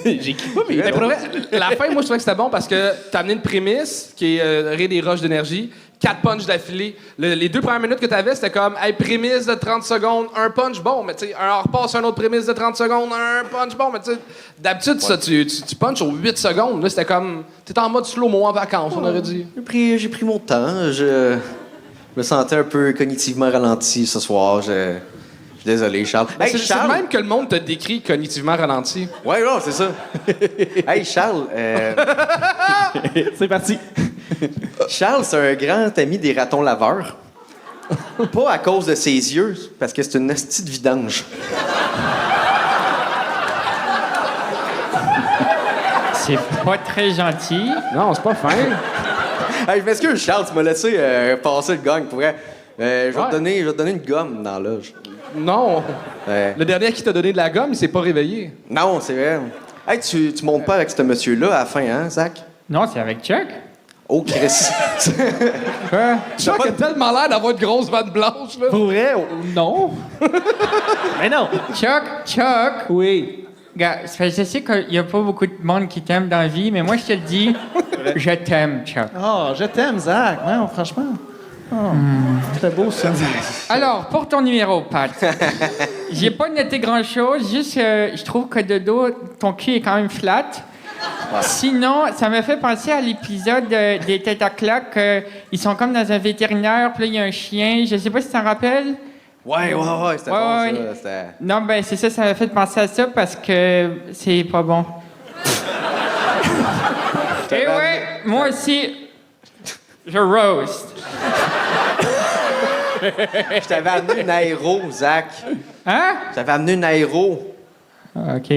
J'écris pas, mais pour vrai, la fin, moi, je trouvais que c'était bon parce que t'as amené une prémisse qui est rire des roches d'énergie, 4 punchs d'affilée. Les 2 premières minutes que t'avais, c'était comme, hey, prémisse de 30 secondes, un punch bon, mais tu sais, on repasse un autre prémisse de 30 secondes, un punch bon, mais tu sais, d'habitude, ça, tu punches aux 8 secondes. Là, c'était comme, t'étais en mode slow-mo en vacances, on aurait dit. J'ai pris mon temps. Je me sentais un peu cognitivement ralenti ce soir. Désolé, Charles. C'est le même que le monde te décrit cognitivement ralenti. Ouais, non, c'est ça. Hey, Charles. C'est parti. Charles, c'est un grand ami des ratons laveurs. Pas à cause de ses yeux, parce que c'est une hostie de vidange. C'est pas très gentil. Non, c'est pas fin. Hey, je m'excuse, Charles, tu m'as laissé passer le gang. Pour vrai. Je vais te donner une gomme dans l'âge. Non. Le dernier à qui t'a donné de la gomme, il s'est pas réveillé. Non, c'est vrai. Hey, tu montes pas avec ce monsieur-là à la fin, hein, Zach? Non, c'est avec Chuck. Oh, Chris. Quoi? Chuck a tellement l'air d'avoir une grosse vanne blanche, là. Pour vrai? Non. Mais non. Chuck. Oui. Gars, je sais qu'il y a pas beaucoup de monde qui t'aime dans la vie, mais moi, je te le dis, je t'aime, Chuck. Oh, je t'aime, Zach. Ouais, franchement. Oh, c'était beau, ça. Alors, pour ton numéro, Pat, j'ai pas noté grand-chose, juste je trouve que de dos, ton cul est quand même flat. Sinon, ça me fait penser à l'épisode des Têtes à claques. Ils sont comme dans un vétérinaire, puis là, il y a un chien. Je sais pas si tu t'en rappelles. Ouais, c'était bon, ça. Non, ben c'est ça m'a fait penser à ça parce que c'est pas bon. Et ouais, moi aussi, je roast. Je t'avais amené une aéro, Zach. Hein? Je t'avais amené une aéro. OK.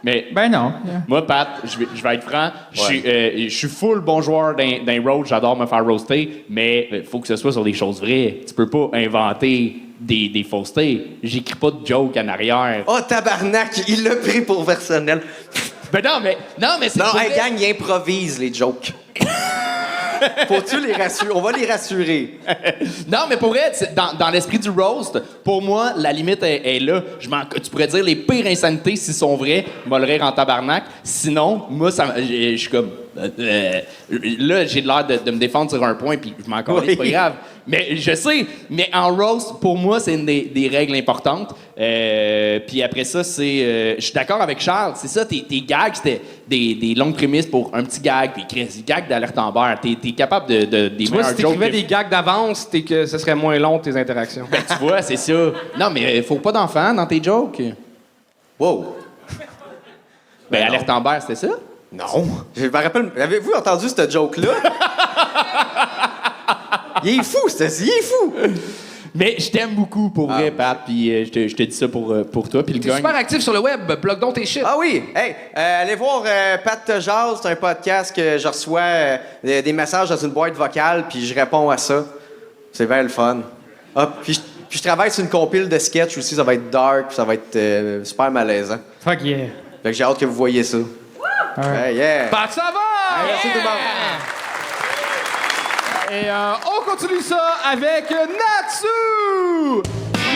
Mais ben non. Moi, Pat, je vais être franc, je suis full bon joueur d'un roast, j'adore me faire roaster, mais il faut que ce soit sur des choses vraies. Tu peux pas inventer des faussetés. J'écris pas de joke en arrière. Oh, tabarnak, il l'a pris pour personnel. Ben non, mais c'est non, pas hey, vrai. gang, il improvise les jokes. Faut-tu les rassurer? On va les rassurer. Non, mais pour vrai, dans l'esprit du roast, pour moi, la limite est là. Tu pourrais dire les pires insanités, s'ils sont vrais, moi le rire en tabarnak. Sinon, moi, je suis comme... là, j'ai l'air de me défendre sur un point, puis je m'en calais, c'est pas grave. Mais je sais, mais en roast, pour moi, c'est une des règles importantes. Puis après ça, je suis d'accord avec Charles, c'est ça, tes gags, c'était des longues prémices pour un petit gag, puis Chris, gag d'alerte Amber. T'es capable des tu vois, si t'écrivais des gags d'avance, que ce serait moins long, tes interactions. Ben, tu vois, c'est ça. Non, mais faut pas d'enfants dans tes jokes. Wow. Ben, alerte Amber, c'était ça? Non. Je me rappelle... Avez-vous entendu ce joke-là? Il est fou, il est fou! Mais je t'aime beaucoup, pour vrai, Pat, puis je te dis ça pour toi, puis le T'es gang. super actif sur le web, bloque donc tes shit. Ah oui! Hey, allez voir Pat te jase, c'est un podcast que je reçois des messages dans une boîte vocale, puis je réponds à ça. C'est bien le fun. Ah, puis je travaille sur une compile de sketch aussi, ça va être dark, puis ça va être super malaisant. Fuck yeah. Fait que j'ai hâte que vous voyez ça. Hey, yeah! Pat, ça va! Hey, merci tout le monde! Et on continue ça avec Natsu!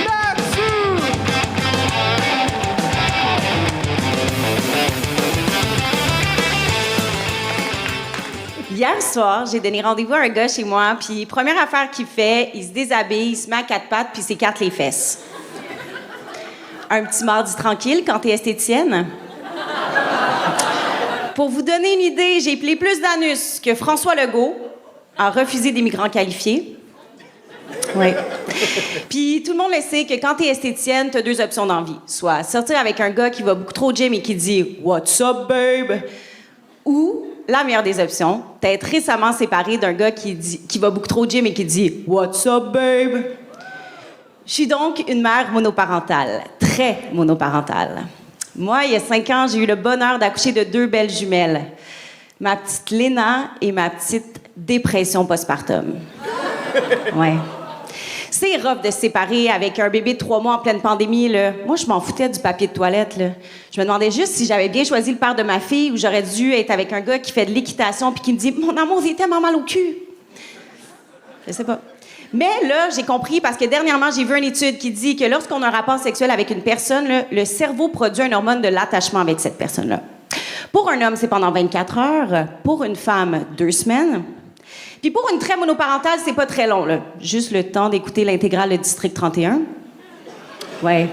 Natsu! Hier soir, j'ai donné rendez-vous à un gars chez moi, puis première affaire qu'il fait, il se déshabille, il se met à quatre pattes, puis il s'écarte les fesses. Un petit mardi tranquille quand t'es esthéticienne. Pour vous donner une idée, j'ai pelé plus d'anus que François Legault a refusé des migrants qualifiés. Oui. Puis tout le monde le sait que quand t'es esthéticienne, t'as deux options dans la vie. Soit sortir avec un gars qui va beaucoup trop au gym et qui dit « What's up, babe? » Ou, la meilleure des options, t'être récemment séparé d'un gars qui va beaucoup trop au gym et qui dit « What's up, babe? » Je suis donc une mère monoparentale, très monoparentale. Moi, il y a 5 ans, j'ai eu le bonheur d'accoucher de 2 belles jumelles. Ma petite Léna et ma petite dépression postpartum. Ouais. C'est rough de se séparer avec un bébé de 3 mois en pleine pandémie, là. Moi, je m'en foutais du papier de toilette, là. Je me demandais juste si j'avais bien choisi le père de ma fille ou j'aurais dû être avec un gars qui fait de l'équitation puis qui me dit « Mon amour, j'ai tellement mal au cul. » Je sais pas. Mais là, j'ai compris parce que dernièrement, j'ai vu une étude qui dit que lorsqu'on a un rapport sexuel avec une personne, là, le cerveau produit un hormone de l'attachement avec cette personne-là. Pour un homme, c'est pendant 24 heures. Pour une femme, 2 semaines. Puis pour une très monoparentale, c'est pas très long, là. Juste le temps d'écouter l'intégrale de District 31. Ouais.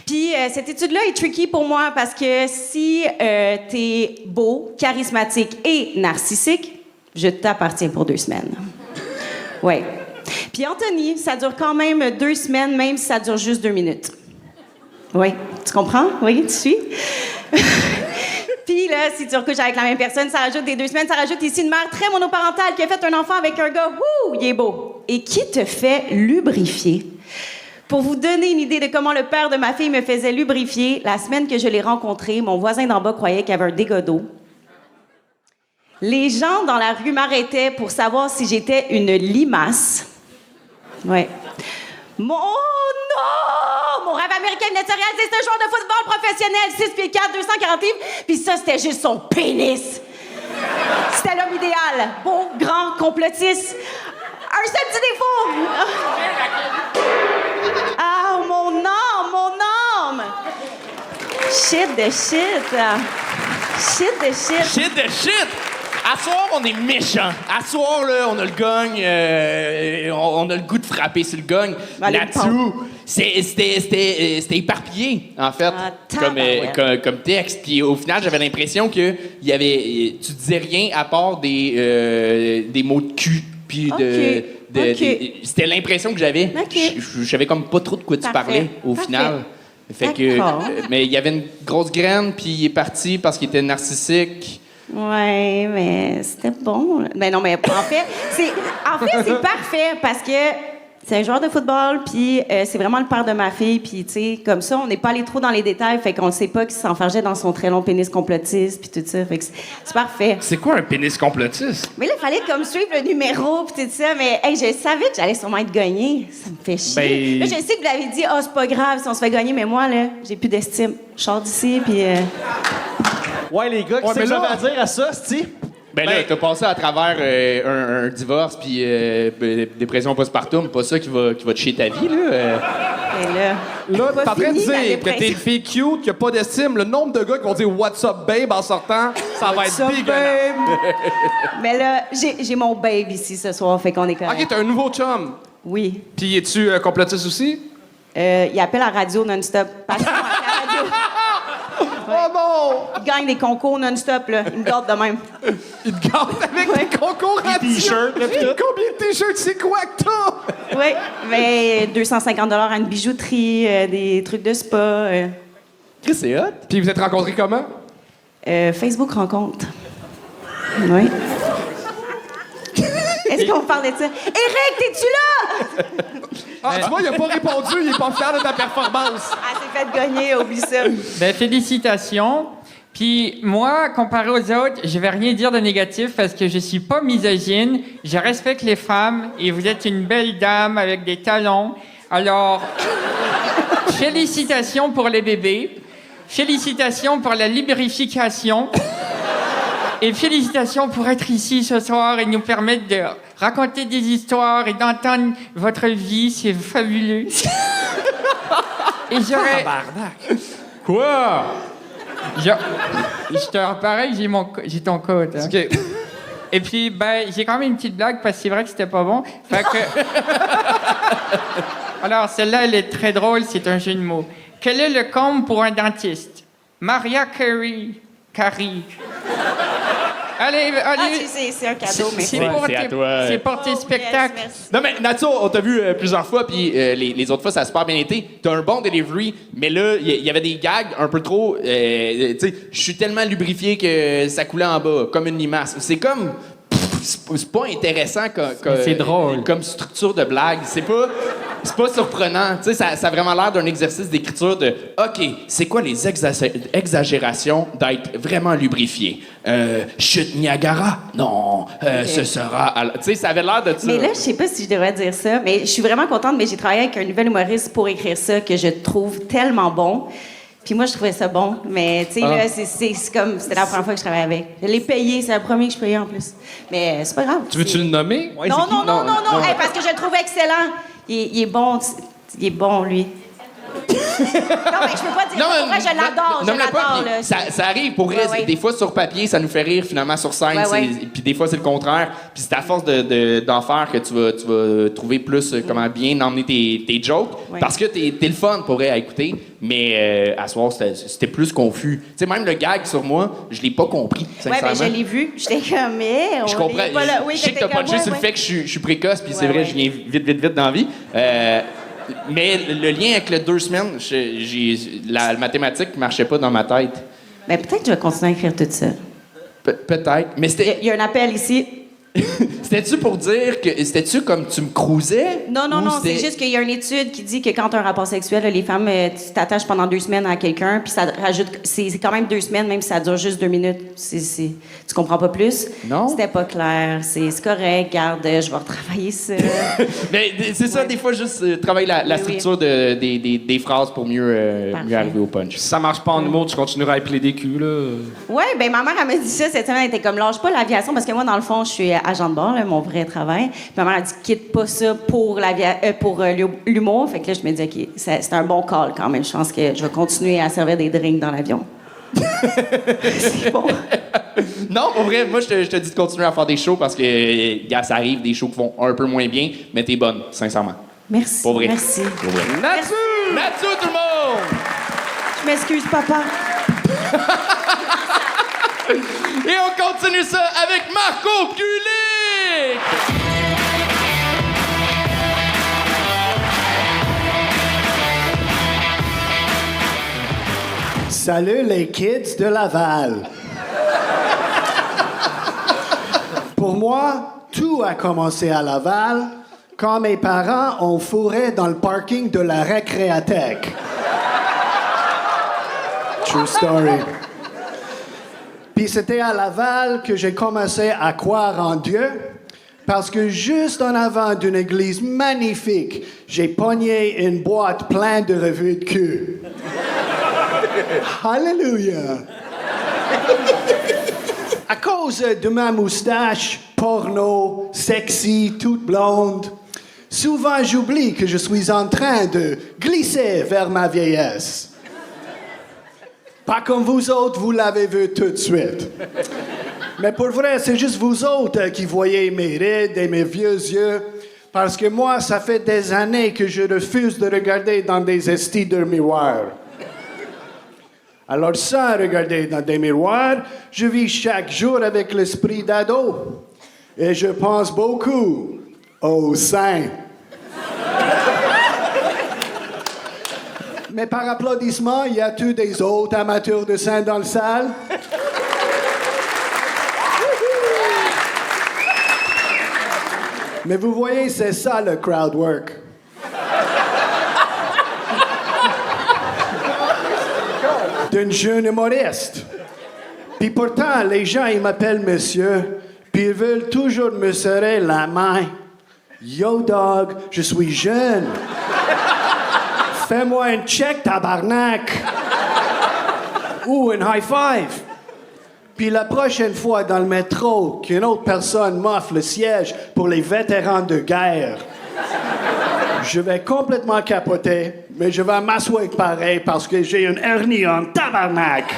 Puis cette étude-là est tricky pour moi parce que si t'es beau, charismatique et narcissique, je t'appartiens pour 2 semaines. Ouais. Puis Anthony, ça dure quand même 2 semaines, même si ça dure juste 2 minutes. Oui, tu comprends? Oui, tu suis? Puis là, si tu recouches avec la même personne, ça rajoute des 2 semaines, ça rajoute ici une mère très monoparentale qui a fait un enfant avec un gars, wouh, il est beau. Et qui te fait lubrifier? Pour vous donner une idée de comment le père de ma fille me faisait lubrifier, la semaine que je l'ai rencontré, mon voisin d'en bas croyait qu'il y avait un dégât d'eau. Les gens dans la rue m'arrêtaient pour savoir si j'étais une limace. Ouais. Oh non! Mon rêve américain venait de se réaliser, c'était un joueur de football professionnel, 6 pieds 4, 240 livres, puis ça, c'était juste son pénis. C'était l'homme idéal. Beau, grand, complotiste. Un seul petit défaut. Ah, mon âme! Shit de shit. Shit de shit. Shit de shit! À soir, on est méchants. À soir, là, on a le gagne, on a le goût de frapper sur le gagne. Là-dessous, c'était éparpillé, en fait, comme texte. Puis au final, j'avais l'impression que tu disais rien à part des mots de cul. Puis c'était l'impression que j'avais. Je savais comme pas trop de quoi tu parlais au final. Fait que, mais il y avait une grosse graine, puis il est parti parce qu'il était narcissique. Ouais, mais c'était bon. Ben non, mais en fait, c'est parfait parce que c'est un joueur de football, puis c'est vraiment le père de ma fille, puis tu sais, comme ça, on n'est pas allé trop dans les détails, fait qu'on ne sait pas qu'il s'enfargeait dans son très long pénis complotiste, puis tout ça, fait que c'est parfait. C'est quoi un pénis complotiste? Mais là, il fallait comme suivre le numéro, puis tout ça, mais hey, je savais que j'allais sûrement être gagnée. Ça me fait chier. Là, je sais que vous l'avez dit, c'est pas grave si on se fait gagner, mais moi, là, j'ai plus d'estime. Je sors d'ici, puis... Ouais, les gars, qu'est-ce que vous avez à dire à ça, c'ti? Ben là, t'as passé à travers un divorce puis dépression postpartum, pas ça qui va te chier ta vie, là. Là, t'es en train de dire que t'es une fille cute, qu'il n'y a pas d'estime. Le nombre de gars qui vont dire « What's up, babe » en sortant, ça va être dégueulasse. Mais là, j'ai mon babe ici ce soir, fait qu'on est correct. OK, t'as un nouveau chum. Oui. Puis es-tu complotiste aussi? Il appelle à la radio non-stop. Passion à la radio. Oh non! Il gagne des concours non-stop, là. Il me garde de même. Il te garde avec des concours radio? Des t-shirts, là, Combien de t-shirts c'est quoi que t'as? Oui, mais 250 à une bijouterie, des trucs de spa. C'est hot. Puis vous êtes rencontrés comment? Facebook rencontre. Oui. Est-ce qu'on parlait de ça? Éric, t'es-tu là? Ah, tu vois, il a pas répondu, il est pas fier de ta performance. Ah, c'est fait gagner, oublie ça. Ben, félicitations. Puis moi, comparé aux autres, je vais rien dire de négatif parce que je suis pas misogyne. Je respecte les femmes et vous êtes une belle dame avec des talons. Alors, félicitations pour les bébés. Félicitations pour la lubrification. Et félicitations pour être ici ce soir et nous permettre de raconter des histoires et d'entendre votre vie. C'est fabuleux. Et j'aurais... Quoi? Je te reparais, j'ai ton code. Hein. OK. Et puis, ben, j'ai quand même une petite blague parce que c'est vrai que c'était pas bon. Fait que... Alors, celle-là, elle est très drôle, c'est un jeu de mots. Quel est le comble pour un dentiste? Maria Carey. Allez. Ah, c'est un cadeau, mais... C'est pour tes spectacles. Yes, Non, mais Natsu, on t'a vu plusieurs fois, puis les autres fois, ça a super bien été. T'as un bon delivery, mais là, il y avait des gags un peu trop... tu sais, je suis tellement lubrifié que ça coulait en bas, comme une limace. C'est comme... C'est pas intéressant c'est drôle. Comme structure de blague. C'est pas surprenant. Tu sais, ça a vraiment l'air d'un exercice d'écriture de « OK, c'est quoi les exagérations d'être vraiment lubrifié? Chute Niagara? Non. Ce sera... » Tu sais, ça avait l'air de ça. Mais là, je sais pas si je devrais dire ça, mais je suis vraiment contente, mais j'ai travaillé avec un nouvel humoriste pour écrire ça que je trouve tellement bon. Puis moi, je trouvais ça bon, mais tu sais, là, c'est comme... C'était la première fois que je travaillais avec. Je l'ai payé, c'est le premier que je payais en plus. Mais c'est pas grave. Tu veux-tu le nommer? Ouais, non, hey, parce que je le trouve excellent. Il est bon, lui. Non, mais je peux pas dire ça. Pour vrai, je l'adore, je l'adore. Là. Ça arrive, pour vrai. Ouais. Des fois, sur papier, ça nous fait rire. Finalement, sur scène, puis des fois, c'est le contraire. Puis c'est à force d'en faire que tu vas trouver plus comment bien emmener tes jokes. Ouais. Parce que t'es le fun, pour vrai, à écouter. Mais à soir, c'était plus confus. Tu sais, même le gag sur moi, je l'ai pas compris, sincèrement. Ouais, mais je l'ai vu. J'étais comme, mais... Je comprends. Je sais que t'as punché sur le fait que je suis précoce, puis c'est vrai, je viens vite dans la vie. Mais le lien avec le 2 semaines, la mathématique marchait pas dans ma tête. Ben, peut-être que je vais continuer à écrire tout ça. Peut-être. Mais c'était. Il y a un appel ici. C'était-tu pour dire que. C'était-tu comme tu me cruisais? Non, c'est juste qu'il y a une étude qui dit que quand tu as un rapport sexuel, les femmes, tu t'attaches pendant 2 semaines à quelqu'un, puis ça rajoute. C'est quand même 2 semaines, même si ça dure juste 2 minutes. Tu comprends pas plus? Non. C'était pas clair. C'est correct, garde, je vais retravailler ça. Mais c'est ça, des fois, juste travailler la structure des phrases pour mieux arriver au punch. Si ça marche pas en humour, tu continueras à épiler des culs, là. Oui, ben ma mère, elle m'a dit ça cette semaine. Elle était comme, lâche pas l'aviation, parce que moi, dans le fond, je suis agent de bord, là, mon vrai travail. Puis ma mère a dit, quitte pas ça pour l'humour. Fait que là, je me dis, OK, c'est un bon call quand même. Je pense que je vais continuer à servir des drinks dans l'avion. C'est bon. Non, pour vrai, moi, je te dis de continuer à faire des shows parce que ça arrive, des shows qui vont un peu moins bien, mais t'es bonne, sincèrement. Merci. Pour vrai. Merci. Pour vrai. Natsu, tout le monde! Je m'excuse, papa. Et on continue ça avec Marco Kulik! Salut les kids de Laval. Pour moi, tout a commencé à Laval quand mes parents ont fourré dans le parking de la récréathèque. True story. Puis c'était à Laval que j'ai commencé à croire en Dieu, parce que juste en avant d'une église magnifique, j'ai pogné une boîte pleine de revues de cul. Alléluia! À cause de ma moustache, porno, sexy, toute blonde, souvent j'oublie que je suis en train de glisser vers ma vieillesse. Pas comme vous autres, vous l'avez vu tout de suite. Mais pour vrai, c'est juste vous autres qui voyez mes rides et mes vieux yeux, parce que moi, ça fait des années que je refuse de regarder dans des estis de miroirs. Alors sans regarder dans des miroirs, je vis chaque jour avec l'esprit d'ado. Et je pense beaucoup aux seins. Mais par applaudissement, y a-t-il des autres amateurs de seins dans la salle? Mais vous voyez, c'est ça le crowd work. D'un jeune humoriste. Puis pourtant, les gens, ils m'appellent monsieur, puis ils veulent toujours me serrer la main. Yo, dog, je suis jeune. Fais-moi un check, tabarnak. Ou un high five. Puis la prochaine fois dans le métro, qu'une autre personne m'offre le siège pour les vétérans de guerre, je vais complètement capoter, mais je vais m'asseoir pareil parce que j'ai une hernie en tabarnak.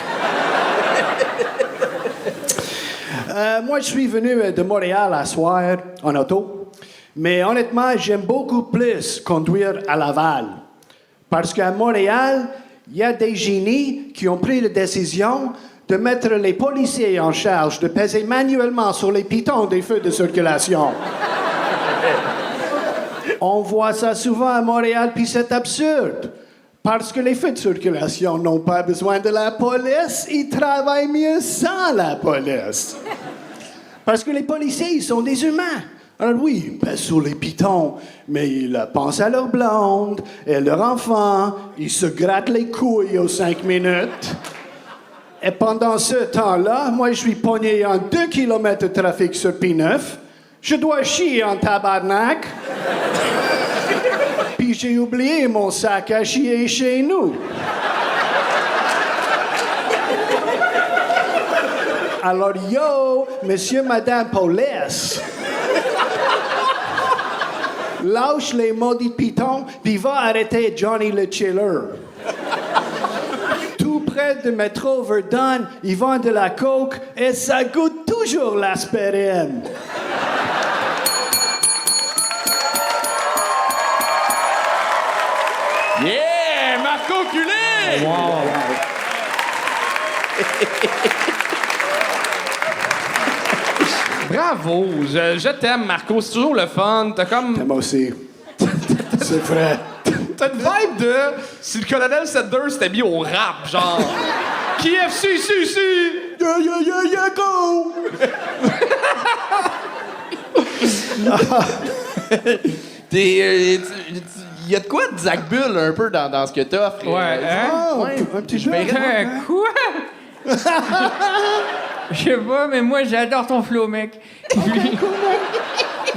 Moi, je suis venu de Montréal à soir en auto, mais honnêtement, j'aime beaucoup plus conduire à Laval. Parce qu'à Montréal, il y a des génies qui ont pris la décision de mettre les policiers en charge de peser manuellement sur les pitons des feux de circulation. On voit ça souvent à Montréal, puis c'est absurde. Parce que les feux de circulation n'ont pas besoin de la police, ils travaillent mieux sans la police. Parce que les policiers, ils sont des humains. Alors oui, ils pèsent sur les pitons, mais ils pensent à leur blonde et leur enfant, ils se grattent les couilles aux 5 minutes. Et pendant ce temps-là, moi, je suis pogné en 2 km de trafic sur P9. Je dois chier en tabarnak. Puis j'ai oublié mon sac à chier chez nous. Alors, yo, monsieur, madame police. Lâche les maudits pitons, puis va arrêter Johnny le Chiller. Tout près de métro Verdun, ils vendent de la coke et ça goûte toujours l'aspirine. Yeah! Marco Culé! Bravo! Je t'aime, Marco. C'est toujours le fun. T'as comme... Moi aussi. C'est vrai. T'as une vibe de... Si le colonel Sanders s'était mis au rap, genre... KFC, si! Yeah, yeah, yeah, yeah, go! Il y a de quoi de Zach Bull un peu dans ce que t'offres. Ouais, hein? Ouais, un petit jeu. Quoi? Je sais pas, mais moi, j'adore ton flow, mec.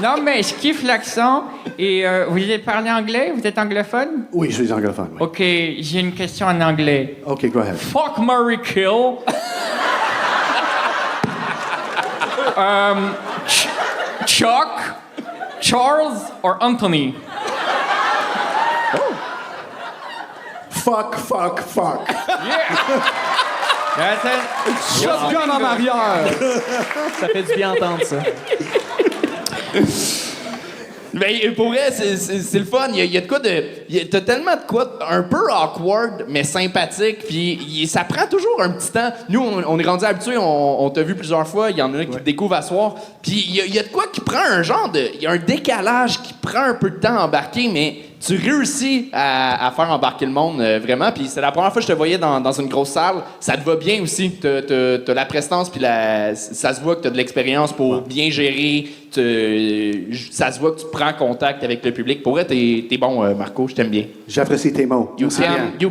Non, mais je kiffe l'accent. Et vous avez parlé anglais? Vous êtes anglophone? Oui, je suis anglophone. Oui. OK, j'ai une question en anglais. OK, go ahead. Fuck, marry, kill. Chuck, Charles, or Anthony? Fuck. That's it. Shotgun en arrière! Ça fait du bien entendre ça. Mais pour vrai, c'est le fun. Il y a de quoi de. T'as tellement de quoi un peu awkward, mais sympathique. Puis ça prend toujours un petit temps. Nous, on est rendus habitués. On t'a vu plusieurs fois. Il y en a qui te découvrent à soir. Puis il y a de quoi qui prend un genre de. Il y a un décalage qui prend un peu de temps à embarquer, mais tu réussis à faire embarquer le monde vraiment. Puis c'est la première fois que je te voyais dans une grosse salle. Ça te va bien aussi. T'as la prestance, puis ça se voit que t'as de l'expérience pour bien gérer. Ça se voit que tu prends contact avec le public. Pour vrai, t'es bon, Marco. Je t'aime bien. J'apprécie tes mots. You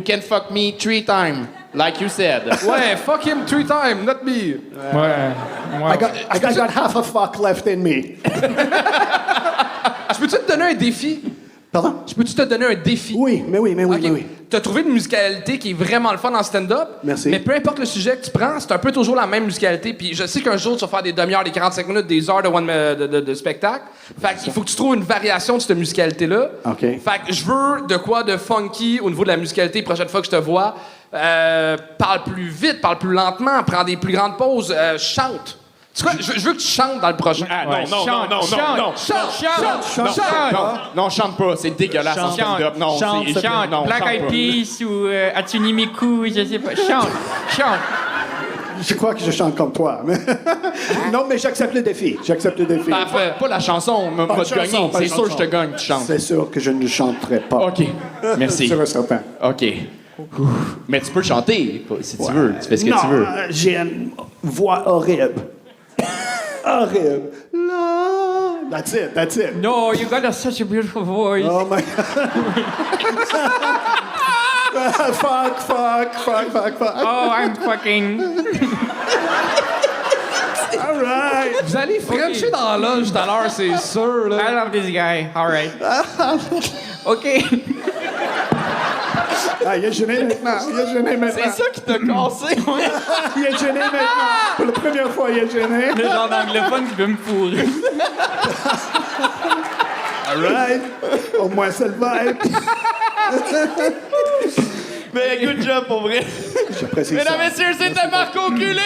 can fuck me 3 times, like you said. Ouais, fuck him 3 times, not me. Ouais. I got half a fuck left in me. Je peux-tu te donner un défi? Pardon? Je peux-tu te donner un défi? Oui. Ok. T'as trouvé une musicalité qui est vraiment le fun en stand-up. Merci. Mais peu importe le sujet que tu prends, c'est un peu toujours la même musicalité. Puis je sais qu'un jour, tu vas faire des demi-heures, des 45 minutes, des heures de spectacle. Fait qu'il faut que tu trouves une variation de cette musicalité-là. OK. Fait que je veux de quoi de funky au niveau de la musicalité. Prochaine fois que je te vois, parle plus vite, parle plus lentement, prends des plus grandes pauses, chante. Tu sais quoi? Je veux que tu chantes dans le prochain. Ah, non. Non, chante pas. C'est dégueulasse en stand-up. Non, Chante. non, Black chante Eyed pas. Peas ou Hatsune Miku, je sais pas. Chante. Je crois que je chante comme toi. Non, mais j'accepte le défi. Parfait. Pas la chanson, moi Pas te la gagner. chanson, pas C'est la sûr que je chanson. te gagne, tu chantes. C'est sûr que je ne chanterai pas. OK. Merci. Sûr et certain. OK. Mais tu peux chanter, si tu veux. Tu fais ce que tu veux. Non, j'ai une voix horrible. Horrible. La... That's it. No, you got such a beautiful voice. Oh my God. Fuck. Oh, I'm fucking... All right. Vous allez frencher dans la loge tout à l'heure, c'est sûr. Là. I love this guy. All right. OK. Ah, il est gêné maintenant. C'est ça qui t'a cassé, Il est gêné maintenant. Pour la première fois, il est gêné. Le genre d'anglophone qui veut me fourrer. All right. Au moins, c'est le vibe. Mais good job, pour vrai. J'apprécie ça. Mesdames, messieurs, c'était Marco Kulik!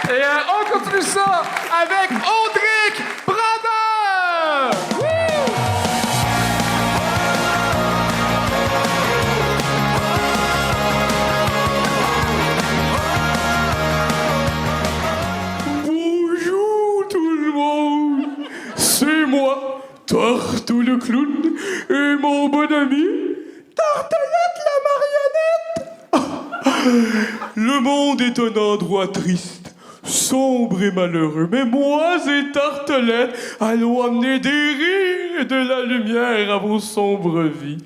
Et on continue ça avec Audric Bradin! Bonjour tout le monde, c'est moi, Tartou le clown, et mon bon ami, Tartelette la marionnette. Le monde est un endroit triste, sombre et malheureux, mais moi et Tartelette allons amener des rires et de la lumière à vos sombres vies.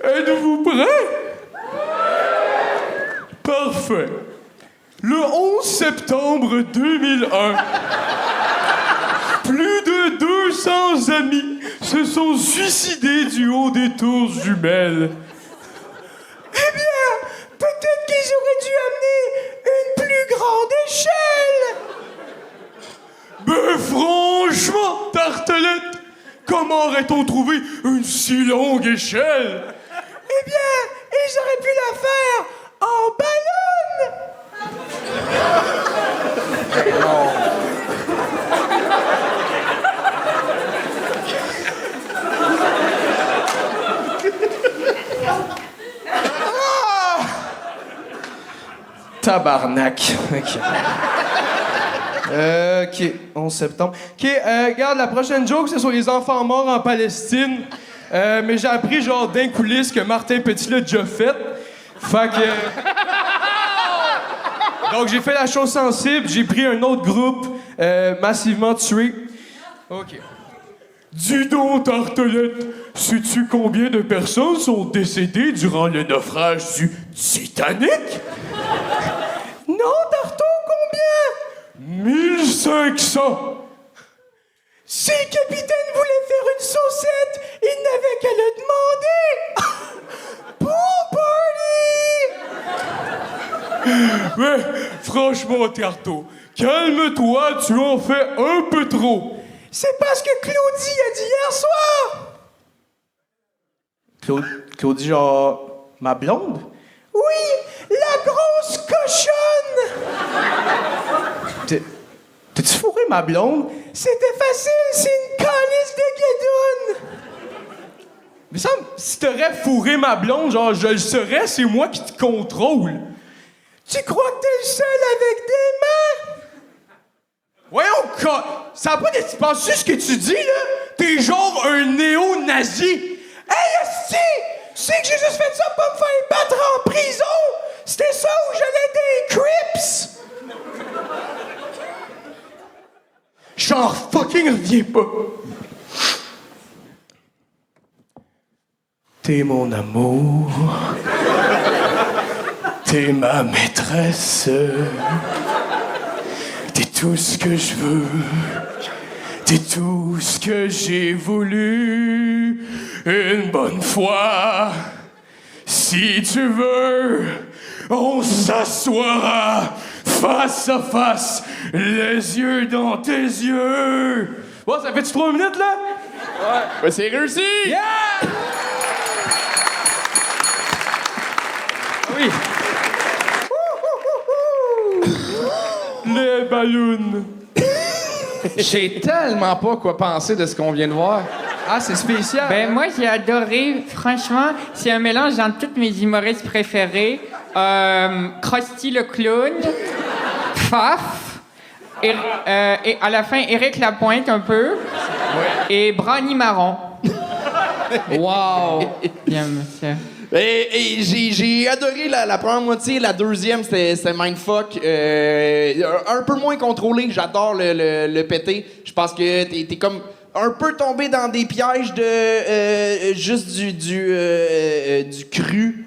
Êtes-vous prêts? Parfait. Le 11 septembre 2001, plus de 200 amis se sont suicidés du haut des tours jumelles. Eh bien, peut-être qu'ils auraient dû amener une plus grande échelle. Mais franchement, comment aurait-on trouvé une si longue échelle? Eh bien, ils auraient pu la faire en ballon! Tabarnak. OK. OK, 11 septembre. OK, regarde, la prochaine joke, c'est sur les enfants morts en Palestine. Mais j'ai appris, genre, d'un coulisses que Martin Petit l'a déjà fait. Fait que... Donc, j'ai fait la chose sensible. J'ai pris un autre groupe massivement tué. OK. Dis donc, Tartelette, sais-tu combien de personnes sont décédées durant le naufrage du Titanic? Non, Tarto, combien? 1500! Si le capitaine voulait faire une saucette, il n'avait qu'à le demander! Pool party! Mais, franchement, Tarto, calme-toi, tu en fais un peu trop. C'est parce que Claudie a dit hier soir! Claudie, genre, ma blonde? Oui, la grosse cochonne! T'as-tu fourré ma blonde? C'était facile, c'est une calice de guédoune! Mais ça, si t'aurais fourré ma blonde, genre, je le saurais, c'est moi qui te contrôle. Tu crois que t'es le seul avec des mains? Voyons, ça a pas de... Penses-tu ce que tu dis, là? T'es genre un néo-nazi! Hey, esti! Tu sais que j'ai juste fait ça pour me faire battre en prison! C'était ça où j'allais des Crips! J'en fucking reviens pas! T'es mon amour. T'es ma maîtresse. T'es tout ce que je veux. T'es tout ce que j'ai voulu. Une bonne fois. Si tu veux, on s'assoira face à face, les yeux dans tes yeux. Oh, ça fait-tu 3 minutes, là? Ouais, c'est réussi! Yeah! Oui. Les ballons. J'ai tellement pas quoi penser de ce qu'on vient de voir. Ah, c'est spécial. Ben, moi, j'ai adoré. Franchement, c'est un mélange dans toutes mes humoristes préférés. Krusty le clown, Faf, et à la fin, Éric Lapointe un peu, et Brownie Marron. Wow! Bien, monsieur. Et j'ai adoré la première moitié, la deuxième, c'était mindfuck. Un peu moins contrôlé, j'adore le pété. Je pense que t'es comme un peu tombé dans des pièges de juste du cru.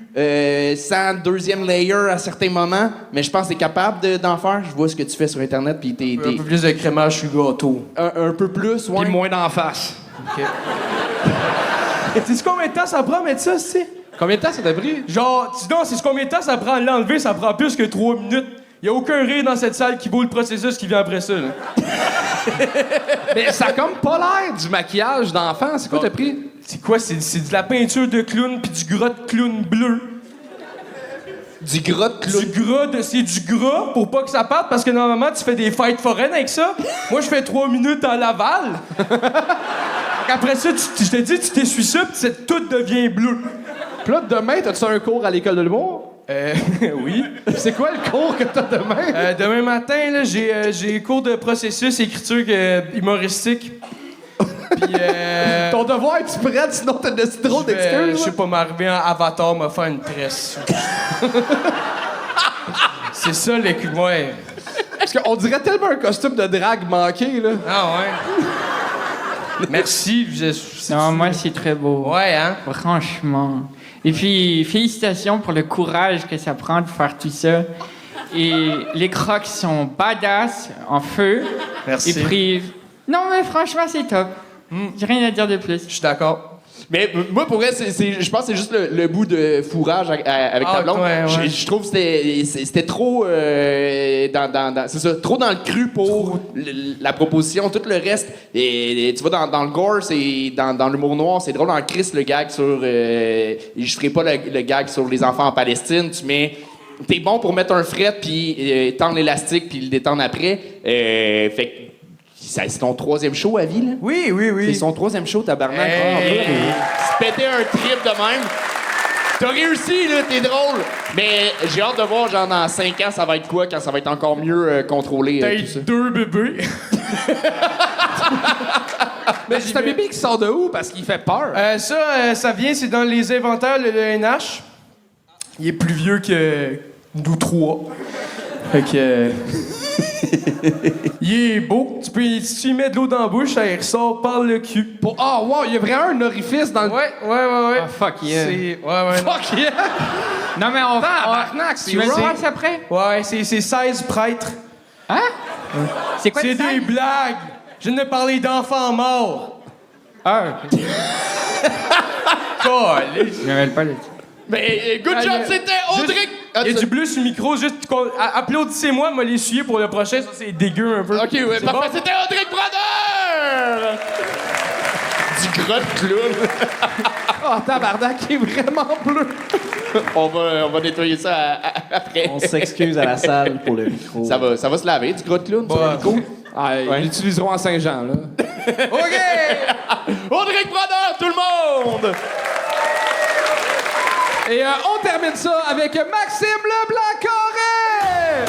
Sans deuxième layer à certains moments, mais je pense que t'es capable d'en faire. Je vois ce que tu fais sur Internet, puis t'es... Un peu plus de crémage sur le gâteau. Un peu plus, ouais. Puis moins d'en face. OK. Tu sais combien de temps ça prend mettre ça, tu sais? Combien de temps ça t'a pris? Genre, non, c'est combien de temps ça prend à l'enlever? Ça prend plus que 3 minutes. Y a aucun rire dans cette salle qui vaut le processus qui vient après ça, là. Mais ça a comme pas l'air du maquillage d'enfant. C'est quoi t'as pris? C'est quoi? C'est de la peinture de clown puis du gras de clown bleu. Du gras de clown? C'est du gras pour pas que ça parte parce que normalement tu fais des fêtes foraines avec ça. Moi je fais 3 minutes en Laval. Après ça, je te dis, tu t'essuies ça pis tout devient bleu. Puis là, demain, t'as-tu un cours à l'école de l'humour? Oui. C'est quoi le cours que t'as demain? Demain matin, là, j'ai cours de processus écriture humoristique. Puis, ton devoir est-tu prêt? Sinon, t'as trop d'excuses. Je sais pas, m'arriver en Avatar, m'a fait une presse. C'est ça, les ouais. Parce qu'on dirait tellement un costume de drague manqué, là. Ah ouais. Merci. Non, moi, c'est très beau. Ouais, hein? Franchement. Et puis, félicitations pour le courage que ça prend de faire tout ça. Et les crocs sont badass, en feu. Merci. Et puis... Non, mais franchement, c'est top. J'ai rien à dire de plus. Je suis d'accord. Mais moi, pour vrai, je pense que c'est juste le bout de fourrage avec ta blonde. Ouais. Je trouve que c'était trop c'est ça, trop dans le cru pour la proposition. Tout le reste, et tu vois, dans le gore, c'est dans l'humour noir, c'est drôle en Christ le gag sur... je ferai pas le gag sur les enfants en Palestine. T'es bon pour mettre un fret, puis tendre l'élastique, puis le détendre après. Fait que c'est ton 3e show à vie, là? Oui. C'est son 3e show, tabarnak. Se péter un trip de même. T'as réussi, là, t'es drôle. Mais j'ai hâte de voir, genre, dans 5 ans, ça va être quoi, quand ça va être encore mieux contrôlé. T'as eu 2 bébés. Mais c'est un bébé qui sort de où? Parce qu'il fait peur. Ça vient, c'est dans les inventaires, le NH. Il est plus vieux que nous 3. Fait que... il est beau. Si tu lui mets de l'eau dans la bouche, ça ressort par le cul. Ah, wow, il y a vraiment un orifice dans le... Ouais. Ah, fuck yeah. Fuck yeah! Non, mais on va... Tabarnak, c'est Tu veux le raw. faire après? Ouais, c'est 16 prêtres. Hein? C'est quoi C'est ça? des blagues. Je viens de parler d'enfants morts. Ah, ok. Je me rappelle pas le... Mais good job, c'était Audrey... Il y a du bleu sur le micro, juste applaudissez-moi, moi l'essuyer pour le prochain, ça c'est dégueu un peu. OK, ouais, parfait, bon? c'était Audrey Brodeur! Du grotte clown. Oh, tabarnak, il est vraiment bleu. on va nettoyer ça après. On s'excuse à la salle pour le micro. Ça va se laver, du grotte clown, sur le micro. Ils l'utiliseront à Saint-Jean, là. OK! Audrey Brodeur, tout le monde! Et on termine ça avec Maxime Leblanc-Carré!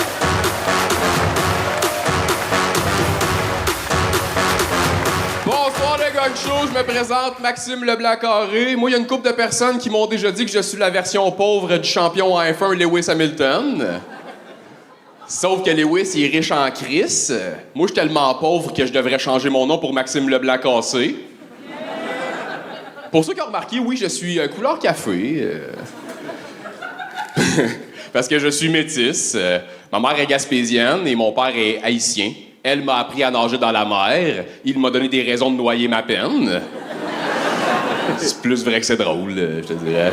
Bonsoir les gang show, je me présente Maxime Leblanc-Carré. Moi, il y a une couple de personnes qui m'ont déjà dit que je suis la version pauvre du champion en F1 Lewis Hamilton. Sauf que Lewis, il est riche en Chris. Moi, je suis tellement pauvre que je devrais changer mon nom pour Maxime Leblanc-Cassé. Pour ceux qui ont remarqué, oui, je suis couleur café. Parce que je suis métisse. Ma mère est gaspésienne et mon père est haïtien. Elle m'a appris à nager dans la mer. Il m'a donné des raisons de noyer ma peine. C'est plus vrai que c'est drôle, je te dirais.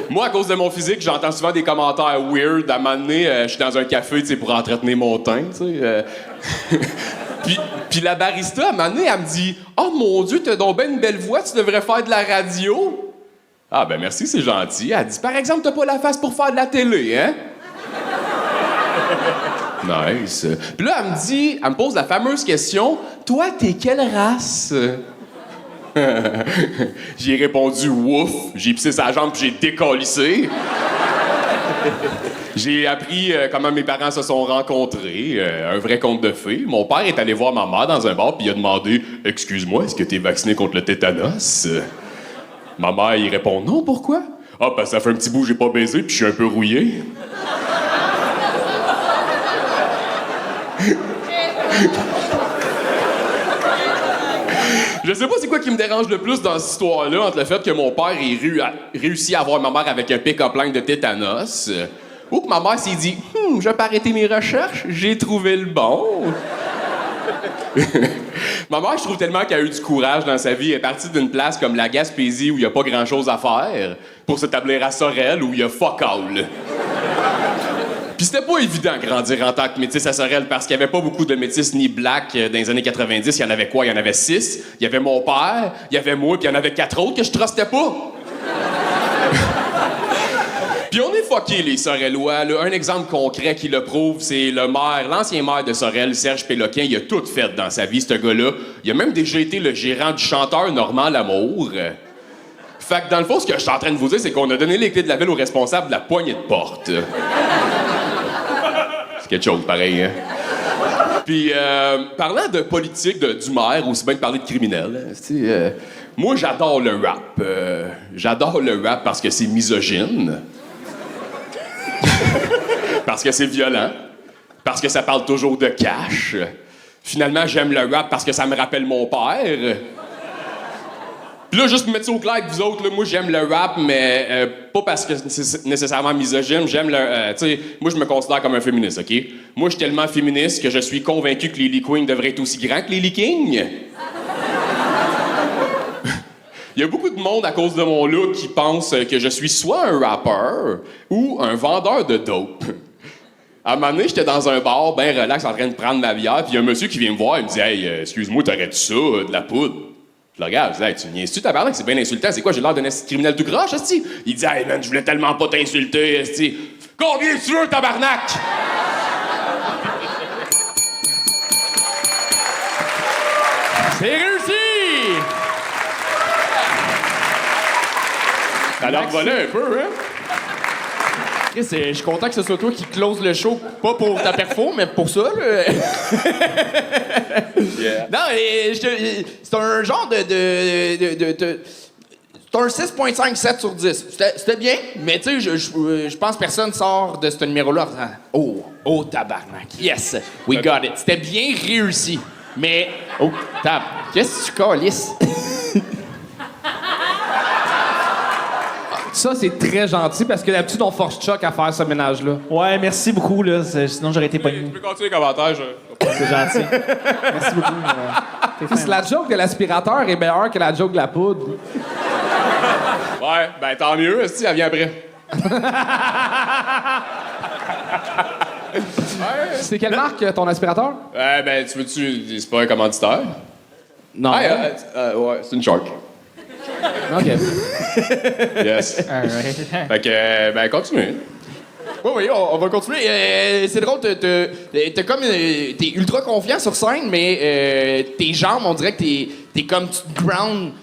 Moi, à cause de mon physique, j'entends souvent des commentaires weird. À un moment donné, je suis dans un café, tu sais, pour entretenir mon teint, tu sais. Puis la barista, à un moment donné, elle me dit « Oh mon Dieu, t'as donc ben une belle voix, tu devrais faire de la radio. » Ah ben merci, c'est gentil. Elle dit « Par exemple, t'as pas la face pour faire de la télé, hein? » Nice. Puis là, elle me pose la fameuse question « Toi, t'es quelle race? » J'ai répondu « Ouf », j'ai pissé sa jambe puis j'ai décalissé. J'ai appris comment mes parents se sont rencontrés, un vrai conte de fées. Mon père est allé voir ma mère dans un bar puis il a demandé « Excuse-moi, est-ce que t'es vacciné contre le tétanos? » Ma mère, il répond « Non, pourquoi? »« Ah, ben ça fait un petit bout que j'ai pas baisé puis je suis un peu rouillé. » Je sais pas c'est quoi qui me dérange le plus dans cette histoire-là, entre le fait que mon père ait réussi à avoir ma mère avec un pick-up line de tétanos, ou que ma mère s'est dit « je vais pas arrêter mes recherches, j'ai trouvé le bon. » Ma mère, je trouve tellement qu'elle a eu du courage dans sa vie. Elle est partie d'une place comme la Gaspésie où il y a pas grand-chose à faire pour s'établir à Sorel où il y a fuck all. Puis c'était pas évident grandir en tant que métis à Sorel parce qu'il y avait pas beaucoup de métis ni blacks dans les années 90. Il y en avait quoi? Il y en avait 6. Il y avait mon père, il y avait moi, puis il y en avait 4 autres que je trustais pas. Puis on est fuckés, les Sorellois. Là, un exemple concret qui le prouve, c'est le maire, l'ancien maire de Sorel, Serge Péloquin. Il a tout fait dans sa vie, ce gars-là. Il a même déjà été le gérant du chanteur Normand Lamour. Fait que dans le fond, ce que je suis en train de vous dire, c'est qu'on a donné les clés de la ville au responsable de la poignée de porte. C'est quelque chose pareil, hein? Puis, parlant de politique, du maire, aussi bien de parler de criminels, moi, j'adore le rap. J'adore le rap parce que c'est misogyne. Parce que c'est violent. Parce que ça parle toujours de cash. Finalement, j'aime le rap parce que ça me rappelle mon père. Puis là, juste pour mettre ça au clair avec vous autres, là, moi, j'aime le rap, mais pas parce que c'est nécessairement misogyne. J'aime le... tu sais, moi, je me considère comme un féministe, OK? Moi, je suis tellement féministe que je suis convaincu que Lily Queen devrait être aussi grand que Lily King. Il y a beaucoup de monde à cause de mon look qui pense que je suis soit un rappeur ou un vendeur de dope. À un moment donné, j'étais dans un bar, ben relax, en train de prendre ma bière, puis il y a un monsieur qui vient me voir, il me dit « Hey, excuse-moi, t'aurais-tu ça, de la poudre? » Je le regarde, je dis « Hey, tu niaises-tu, tabarnak? C'est bien insultant. C'est quoi, j'ai l'air d'un criminel tout croche, esti? » Il dit « Hey, man, je voulais tellement pas t'insulter, esti. Combien tu veux, tabarnak? » C'est réussi! Ça leur volait un peu, hein? Chris, je suis content que ce soit toi qui close le show, pas pour ta perfo, mais pour ça, là. Non, c'est un genre c'est un 6.57 sur 10. C'était bien, mais tu sais, je pense que personne sort de ce numéro-là en faisant « Oh, tabarnak, yes, we got it ». C'était bien réussi, mais... Oh, tab, qu'est-ce que tu calisses? Ça, c'est très gentil parce que d'habitude, on force Chuck à faire ce ménage-là. Ouais, merci beaucoup, là. Sinon, j'aurais été pogné. Tu peux continuer les commentaires. C'est gentil. Merci beaucoup. Puis la joke de l'aspirateur est meilleure que la joke de la poudre. Ouais, ben tant mieux, esti, elle vient après. C'est quelle marque, ton aspirateur? Ben, tu veux-tu... C'est pas un commanditaire? Non. Ouais, c'est une Shark. OK. Yes. All right. Fait que, ben, continue. Oui, on va continuer. C'est drôle, t'es ultra confiant sur scène, mais tes jambes, on dirait que t'es comme tu te ground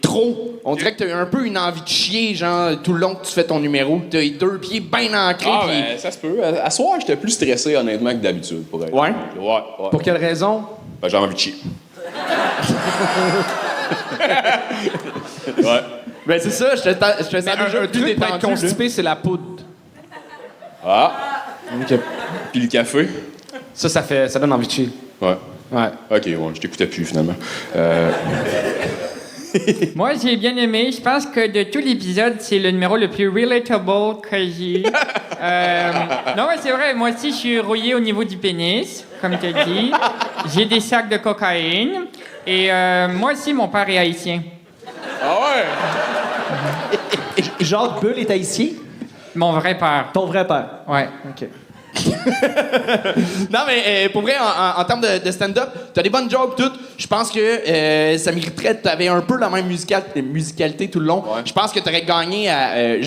trop. On dirait que t'as un peu une envie de chier, genre, tout le long que tu fais ton numéro. T'as les deux pieds bien ancrés. Ben, ça se peut. À soir, j'étais plus stressé, honnêtement, que d'habitude, pour être. Ouais? Ouais. Pour quelle raison? Ben, j'ai envie de chier. Ouais. Ben, c'est ça, je te sens déjà Un plus truc pour être détendu. constipé, c'est la poudre. Ah. OK. Puis le café? Ça donne envie de chier. Ouais. Ouais. OK, ouais, je t'écoutais plus, finalement. Moi, j'ai bien aimé. Je pense que de tout l'épisode, c'est le numéro le plus relatable que j'ai. Non, mais c'est vrai. Moi aussi, je suis rouillé au niveau du pénis, comme tu as dit. J'ai des sacs de cocaïne. Et moi aussi, mon père est haïtien. Ah ouais? Jacques Bull est haïtien? Mon vrai père. Ton vrai père? Ouais. OK. Non, mais pour vrai, en termes de stand-up, t'as des bonnes jokes toutes. Je pense que ça mériterait. T'avais un peu la même musicalité tout le long. Ouais. Je pense que t'aurais gagné à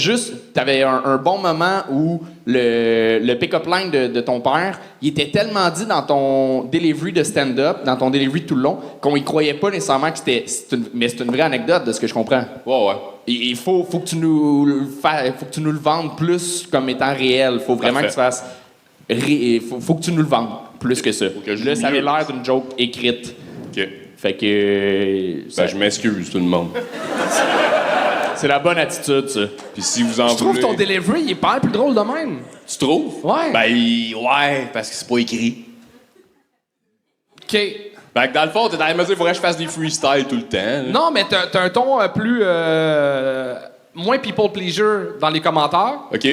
t'avais un bon moment où le pick-up line de ton père, il était tellement dit dans ton delivery de stand-up, dans ton delivery tout le long, qu'on y croyait pas nécessairement que mais c'est une vraie anecdote de ce que je comprends. Ouais. Il faut que tu nous le vendes plus comme étant réel. Faut vraiment que tu fasses. Faut que tu nous le vendes plus que ça. Là, ça avait l'air d'une joke écrite. OK. Fait que. Ben, je m'excuse, tout le monde. C'est la bonne attitude, ça. Puis si vous en Je trouve voulez... ton delivery, il est pas plus drôle de même. Tu trouves? Ouais. Ben, ouais, parce que c'est pas écrit. OK. Ben, dans le fond, t'es dans la mesure, il faudrait que je fasse des freestyles tout le temps. Là. Non, mais t'as un ton plus... moins people pleaser dans les commentaires. OK.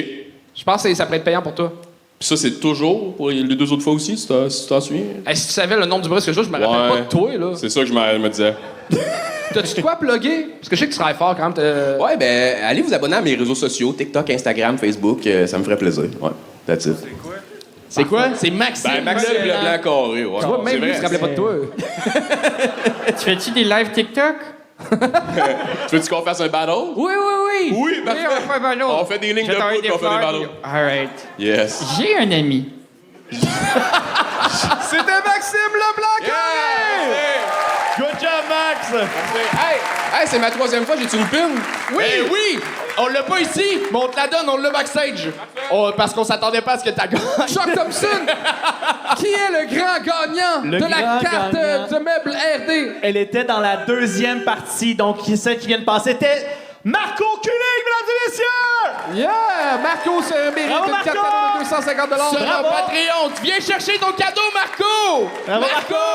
Je pense que ça pourrait être payant pour toi. Puis ça, c'est toujours pour les deux autres fois aussi, si tu t'en souviens? Hey, si tu savais le nombre d'humoristes que je me rappelle pas de toi, là. C'est ça que je me disais. T'as-tu de quoi plugger? Parce que je sais que tu travailles fort quand même. Ouais, ben, allez vous abonner à mes réseaux sociaux, TikTok, Instagram, Facebook, ça me ferait plaisir. Ouais, that's it. C'est quoi? C'est Maxime. Ben, Maxime Leblanc Carré, ouais. Tu vois, même lui, il se rappelait pas de toi. Tu fais-tu des lives TikTok? Tu veux-tu qu'on fasse un battle? Oui. Oui, parfait. On fait un battle. On fait des lignes de poudre, on fait des battles. All right. Yes. J'ai un ami. C'était Maxime Leblanc Carré! Good job, Max! Hey, c'est ma 3e fois, j'ai-tu une pine? Oui! Oui! On l'a pas ici, mais on te la donne, on l'a backstage. Parce qu'on s'attendait pas à ce que t'as gagné. Chuck Thompson! Qui est le grand gagnant de la carte de meubles RD? Elle était dans la deuxième partie, donc celle qui vient de passer était Marco Kulig, mesdames et messieurs! Yeah! Marco se mérite Bravo, une carte Marco! de 250 Sur $. un Patreon, tu viens chercher ton cadeau, Marco! Bravo, Marco!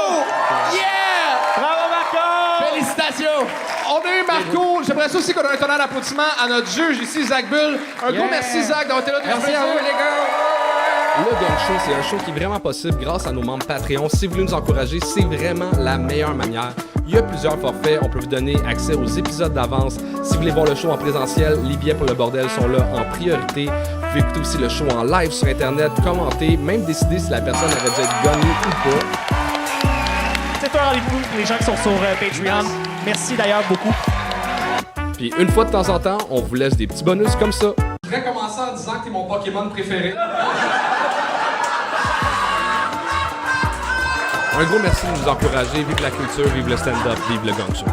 Yeah! Bravo, Marco! Félicitations! On a eu Marco. J'aimerais ça aussi qu'on ait un tonnerre d'applaudissements à notre juge ici, Zach Bull. Un gros merci, Zach, d'avoir été là. Merci à vous, les gars. Le Gang Show, c'est un show qui est vraiment possible grâce à nos membres Patreon. Si vous voulez nous encourager, c'est vraiment la meilleure manière. Il y a plusieurs forfaits. On peut vous donner accès aux épisodes d'avance. Si vous voulez voir le show en présentiel, les billets pour le bordel sont là en priorité. Vous pouvez écouter aussi le show en live sur Internet, commenter, même décider si la personne aurait dû être gagnée ou pas. C'est un rendez-vous pour les gens qui sont sur Patreon. Merci d'ailleurs beaucoup. Puis une fois de temps en temps, on vous laisse des petits bonus comme ça. Je voudrais commencer en disant que t'es mon Pokémon préféré. Un gros merci de nous encourager. Vive la culture, vive le stand-up, vive le gang show.